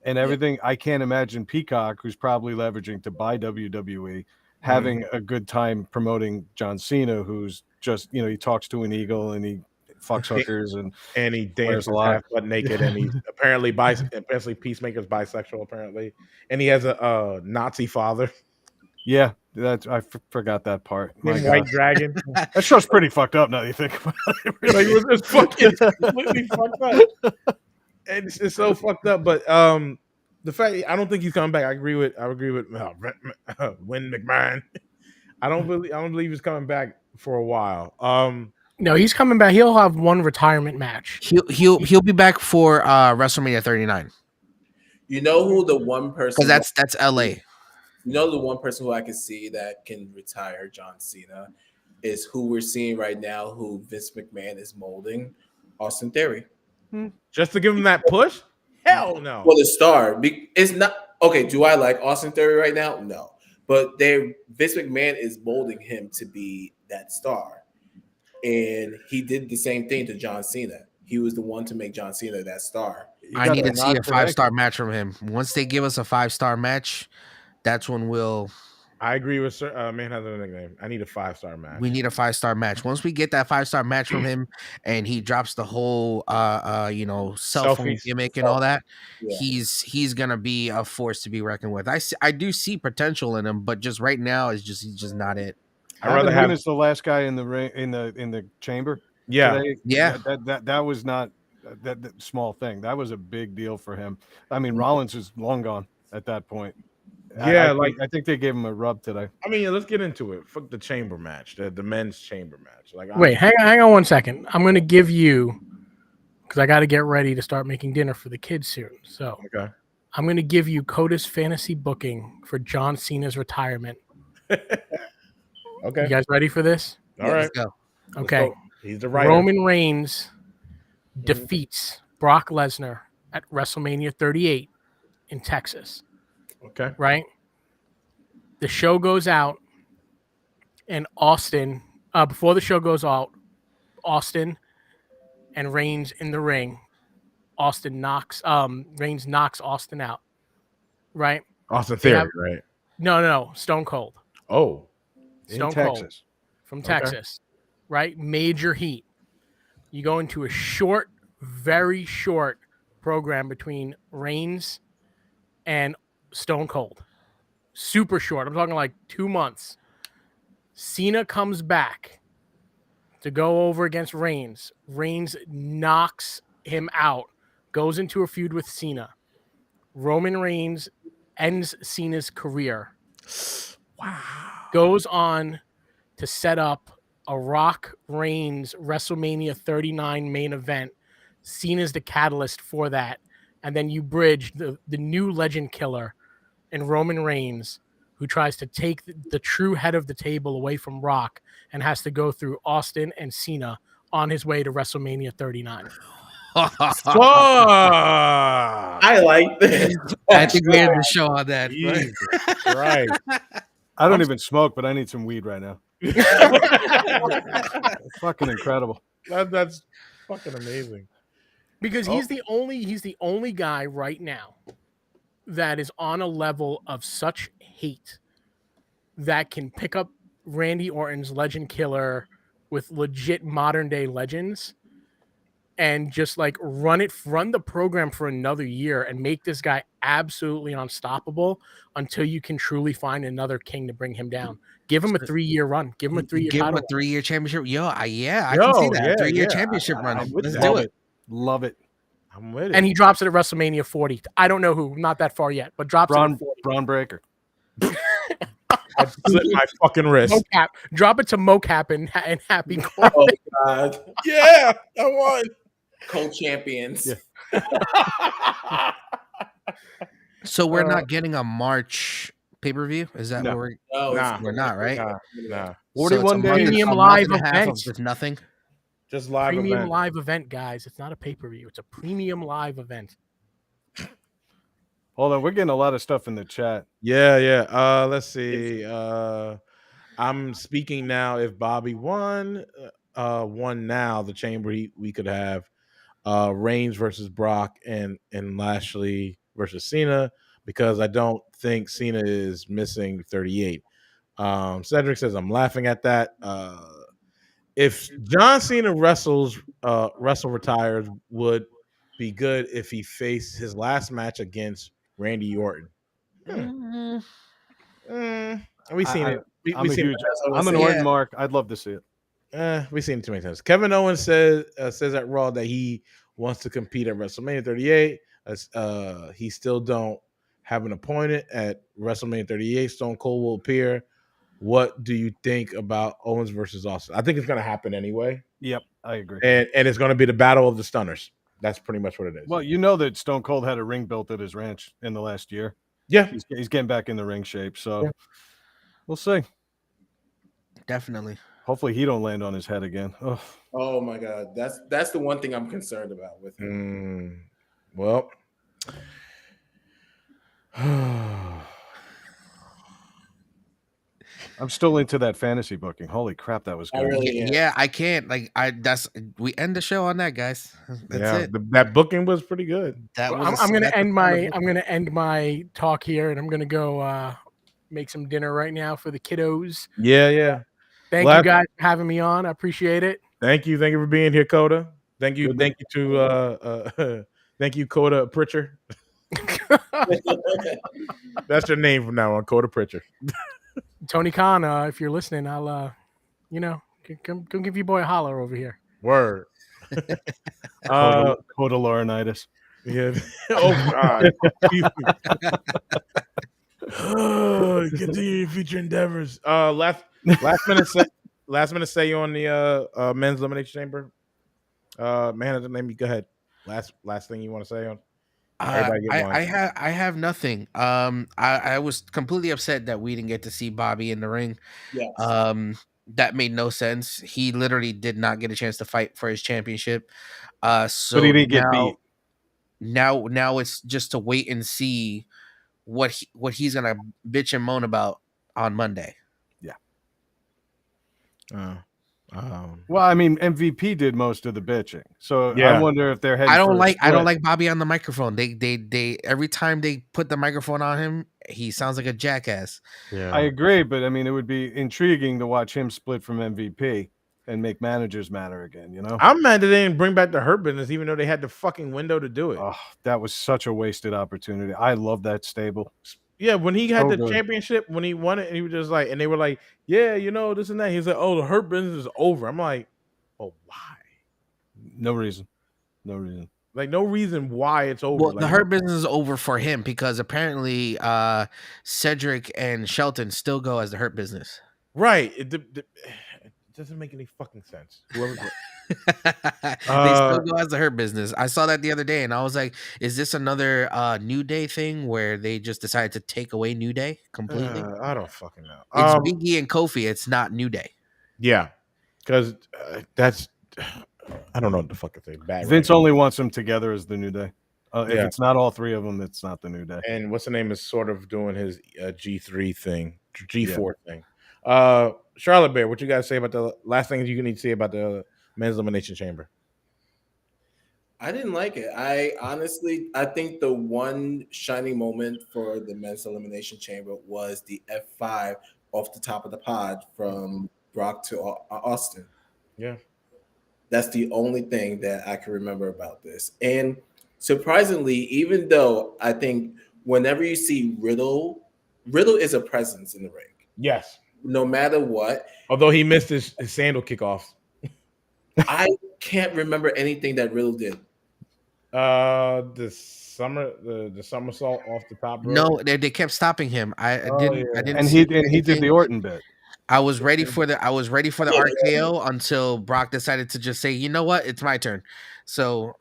and everything. I can't imagine Peacock, who's probably leveraging to buy WWE, having a good time promoting John Cena, who's just, he talks to an eagle and he fucks hookers and he wears dances a lot. half butt naked, and he's apparently especially Peacemaker's bisexual apparently, and he has a Nazi father. Yeah, I forgot that part. My Named White God. Dragon. That show's pretty fucked up now that you think about it. Like, it was just fucking completely fucked up. And it's just so fucked up. But the fact I don't think he's coming back. I agree with Win McMahon. I don't believe he's coming back for a while. No, he's coming back. He'll have one retirement match. He'll be back for WrestleMania 39. you know who the one person Because that's LA. You know the one person who I can see that can retire John Cena is who we're seeing right now, who Vince McMahon is molding, Austin Theory. Just to give him that push? Hell no. Well, the star. It's not okay. Do I like Austin Theory right now? No. But Vince McMahon is molding him to be that star. And he did the same thing to John Cena. He was the one to make John Cena that star. I need to see a 5-star match from him. Once they give us a 5-star match, that's when I agree with man has a nickname. I need a 5-star match. We need a 5-star match. Once we get that 5-star match from him, and he drops the whole cell phone gimmick and all that, Yeah. he's gonna be a force to be reckoned with. I do see potential in him, but just right now he's just not it. I'd rather him as the last guy in the ring in the chamber. Yeah. Today, Yeah. that was not that small thing. That was a big deal for him. I mean, Rollins is long gone at that point. Yeah, I think they gave him a rub today. I mean, let's get into it. Fuck the chamber match, the men's chamber match. Like, Wait, hang on 1 second. I'm going to give you, because I got to get ready to start making dinner for the kids soon. So okay. I'm going to give you Coda's fantasy booking for John Cena's retirement. Okay. You guys ready for this? All right. Let's go. Okay. Go. He's the writer. Roman Reigns defeats Brock Lesnar at WrestleMania 38 in Texas. Okay. Right? The show goes out, and Austin, before the show goes out, Austin and Reigns in the ring. Reigns knocks Austin out. Right? Austin Theory, right? No, Stone Cold. Oh. Stone In Cold Texas. from Texas. Right? Major heat. You go into a short, very short program between Reigns and Stone Cold. Super short. I'm talking like 2 months. Cena comes back to go over against Reigns. Reigns knocks him out, goes into a feud with Cena. Roman Reigns ends Cena's career. Wow. Goes on to set up a Rock Reigns WrestleMania 39 main event. Cena's the catalyst for that. And then you bridge the new legend killer in Roman Reigns, who tries to take the true head of the table away from Rock and has to go through Austin and Cena on his way to WrestleMania 39. Fuck. I like this. I think we had the show on that. Jesus Christ. I don't even smoke, but I need some weed right now. Fucking incredible. That's fucking amazing. Because he's the only guy right now that is on a level of such hate that can pick up Randy Orton's Legend Killer with legit modern day legends and just like run the program for another year and make this guy absolutely unstoppable until you can truly find another king to bring him down. Give him a 3-year run. Give him a 3-year Give him a title 3-year championship. I can see that. 3-year championship run. Let's do it. Love it. I'm with it. and he drops it at WrestleMania 40. I don't know who, not that far yet, but drops it at 40. Braun Breaker. I slit my fucking wrist. Mocap. Drop it to Mocap and Happy Corbin. Oh God, Yeah, I won. co-champions. Yeah. So we're not getting a March pay-per-view? Is that No. what we're No, Nah. we're not, right? Nah. So 41 it's a month days. and- Premium a month live and a half of event. with nothing. Just live Premium event. live event, guys. It's not a pay-per-view. It's a premium live event. Hold on, we're getting a lot of stuff in the chat. Yeah. Let's see. I'm speaking now. If Bobby won now, the chamber we could have Reigns versus Brock and Lashley versus Cena, because I don't think Cena is missing 38. Cedric says I'm laughing at that. If John Cena retires, would be good if he faced his last match against Randy Orton. We seen it. I'm a seen huge. what I'm an I'm saying. Orton mark. I'd love to see it. We've seen it too many times. Kevin Owens says at Raw that he wants to compete at WrestleMania 38. He still don't have an opponent at WrestleMania 38. Stone Cold will appear. What do you think about Owens versus Austin? I think it's going to happen anyway, Yep, I agree. and it's going to be the battle of the stunners. That's pretty much what it is. Well, you know that Stone Cold had a ring built at his ranch in the last year. Yeah, He's getting back in the ring shape, so Yeah. we'll see. Definitely. Hopefully, he don't land on his head again. Ugh. Oh my God, that's the one thing I'm concerned about with him. Well. I'm still into that fantasy booking. Holy crap, that was I good. really am. Yeah, I can't. We end the show on that, guys. That's it. That booking was pretty good. That was. I'm gonna end my talk here, and I'm gonna go make some dinner right now for the kiddos. Yeah. Thank you guys for having me on. I appreciate it. Thank you for being here, Coda. Thank you to thank you, Coda Pritchard. That's your name from now on, Coda Pritchard. Tony Khan, if you're listening, I'll come give your boy a holler over here. Word. Codalorinitis. Yeah. Oh God. Continue your future endeavors. Last minute say on the men's elimination chamber. Man, name me. Go ahead. Last thing you want to say on. Everybody get one. I have nothing. I was completely upset that we didn't get to see Bobby in the ring. Yes. That made no sense. He literally did not get a chance to fight for his championship. So But he didn't get beat. Now it's just to wait and see what he's gonna bitch and moan about on Monday. Yeah. Well, I mean, MVP did most of the bitching, so yeah. I wonder if they're heading. I don't like Bobby on the microphone. They every time they put the microphone on him, he sounds like a jackass. Yeah, I agree, but I mean, it would be intriguing to watch him split from MVP and make managers matter again. You know, I'm mad that they didn't bring back the Hurt Business, even though they had the fucking window to do it. oh, that was such a wasted opportunity. I love that stable. Yeah, when he had So the good. championship, when he won it, and he was just like, and they were like, yeah, you know, this and that. He's like, oh, the Hurt Business is over. I'm like, oh, why? No reason. No reason. Like, no reason why it's over. Well, Like, the Hurt Business is over for him because apparently Cedric and Shelton still go as the Hurt Business. right. It doesn't make any fucking sense. Whoever. They still go as the Hurt Business. I saw that the other day and I was like, is this another New Day thing where they just decided to take away New Day completely? I don't fucking know. It's Biggie and Kofi. It's not New Day. Yeah, because that's I don't know what the fuck to say. Bad. Vince only wants them together as the New Day. If Yeah. it's not all three of them, it's not the New Day. And what's the name is sort of doing his G3 thing, G4 thing. Charlotte Bear, what you guys say about the last things you need to say about the men's elimination chamber? I didn't like it. I think the one shining moment for the men's elimination chamber was the F5 off the top of the pod from Brock to Austin. Yeah. That's the only thing that I can remember about this. And surprisingly, even though I think whenever you see Riddle is a presence in the ring. Yes. No matter what. Although he missed his sandal kickoff. I can't remember anything that Riddle did. The somersault off the top rope. No, they kept stopping him. I didn't. And he did the Orton bit. I was ready for the RKO until Brock decided to just say, you know what, it's my turn. So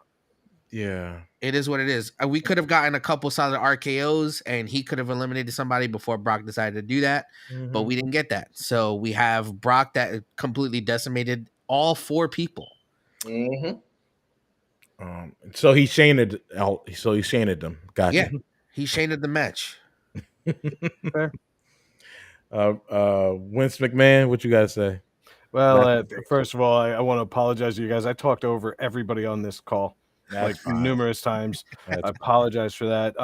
yeah, it is what it is. We could have gotten a couple solid RKOs and he could have eliminated somebody before Brock decided to do that, but we didn't get that. So we have Brock that completely decimated all four people. Mm-hmm. So he shamed out. So he shamed them. Gotcha. Yeah, he shamed the match. Fair. Vince McMahon, what you guys say? Well, first of all, I want to apologize to you guys. I talked over everybody on this call numerous times. I apologize for that.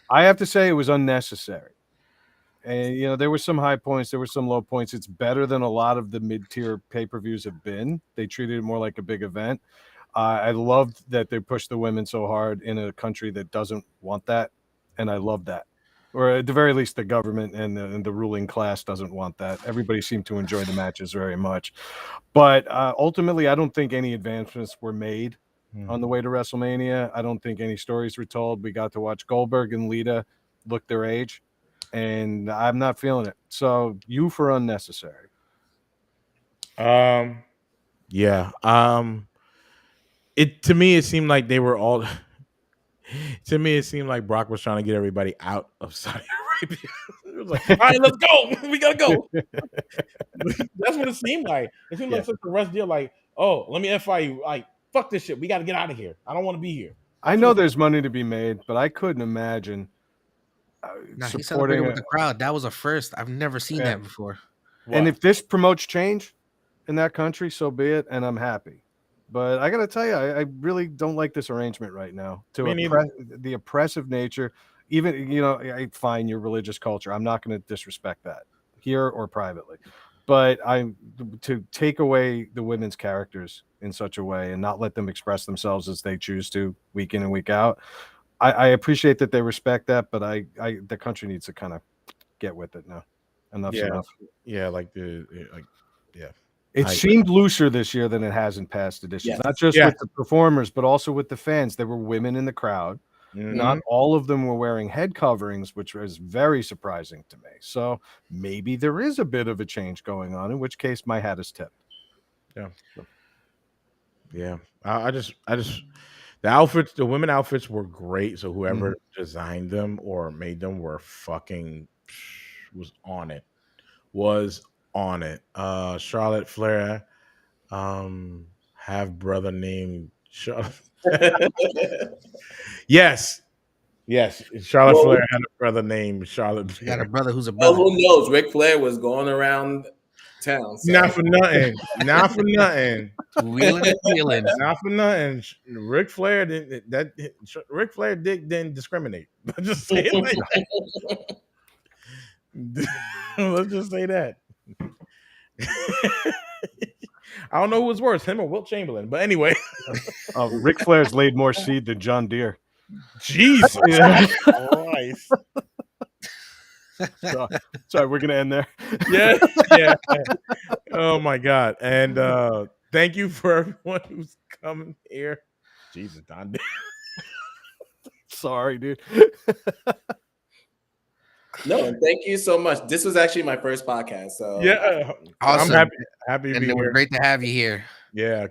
I have to say it was unnecessary. And, you know, there were some high points. There were some low points. It's better than a lot of the mid-tier pay-per-views have been. They treated it more like a big event. I loved that they pushed the women so hard in a country that doesn't want that. And I love that. Or at the very least, the government and the ruling class doesn't want that. Everybody seemed to enjoy the matches very much. But ultimately, I don't think any advancements were made on the way to WrestleMania. I don't think any stories were told. We got to watch Goldberg and Lita look their age. And I'm not feeling it. So you for unnecessary. Yeah. To me, it seemed like they were all. To me, it seemed like Brock was trying to get everybody out of Saudi Arabia. It was like, all right, let's go. We gotta go. That's what it seemed like. It seemed like such a rush deal. Like, oh, let me FI you. Like, fuck this shit. We got to get out of here. I don't want to be here. I know there's money to be made, but I couldn't imagine. He celebrated with the crowd. That was a first. I've never seen that before. And if this promotes change in that country, so be it. And I'm happy. But I got to tell you, I really don't like this arrangement right now. The oppressive nature, even, you know, fine, your religious culture. I'm not going to disrespect that here or privately. But to take away the women's characters in such a way and not let them express themselves as they choose to week in and week out. I appreciate that they respect that, but the country needs to kind of get with it now. Enough's enough. Yeah, yeah. It seemed looser this year than it has in past editions, not just with the performers, but also with the fans. There were women in the crowd. Not all of them were wearing head coverings, which was very surprising to me. So maybe there is a bit of a change going on, in which case my hat is tipped. Yeah. Yeah. I just the outfits, the women outfits were great. So whoever designed them or made them were fucking was on it. Was on it. Charlotte Flair, have brother named Charlotte. Yes. Charlotte Flair had a brother named Charlotte Flair. You got a brother who's a brother. Well, who knows? Ric Flair was going around town. So. Not for nothing. Not for nothing. Wheeling and dealing. Not for nothing. Ric Flair Ric Flair didn't discriminate. Let's just say it like that. Let's just say that. I don't know who was worse, him or Wilt Chamberlain. But anyway. Ric Flair's laid more seed than John Deere. Jesus Christ. Sorry, we're gonna end there. Yeah. Oh my God. And thank you for everyone who's coming here. Jesus, Don. Sorry, dude. No, thank you so much. This was actually my first podcast. So yeah, awesome. I'm happy to be here. Great to have you here. Yeah,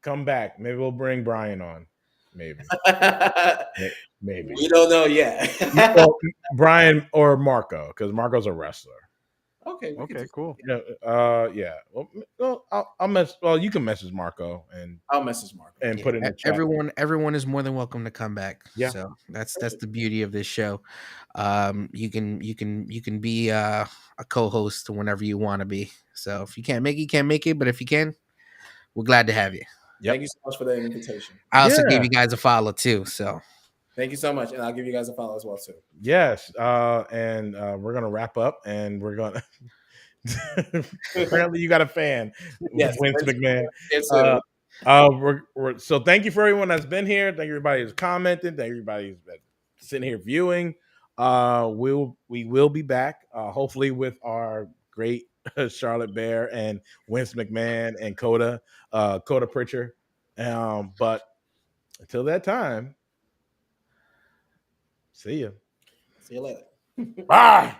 come back. Maybe we'll bring Brian on. Maybe. Maybe. We don't know yet. Brian or Marco, because Marco's a wrestler. Okay, cool. Yeah. Well, I'll mess. Well, you can message Marco, and I'll message Marco and put it in the chat. Everyone is more than welcome to come back. Yeah. So that's the beauty of this show. You can be a co-host whenever you want to be. So if you can't make it, you can't make it. But if you can, we're glad to have you. Yep. Thank you so much for the invitation. I also gave you guys a follow too. So thank you so much, and I'll give you guys a follow as well too. Yes, and we're gonna wrap up, and we're gonna. Apparently, you got a fan, yes, Vince McMahon. Yes, so thank you for everyone that's been here. Thank you everybody who's commented. Thank everybody who's been sitting here viewing. We will be back, hopefully with our great Charlotte Bear and Vince McMahon and Coda Pritchard. But until that time, see you. See you later. Bye.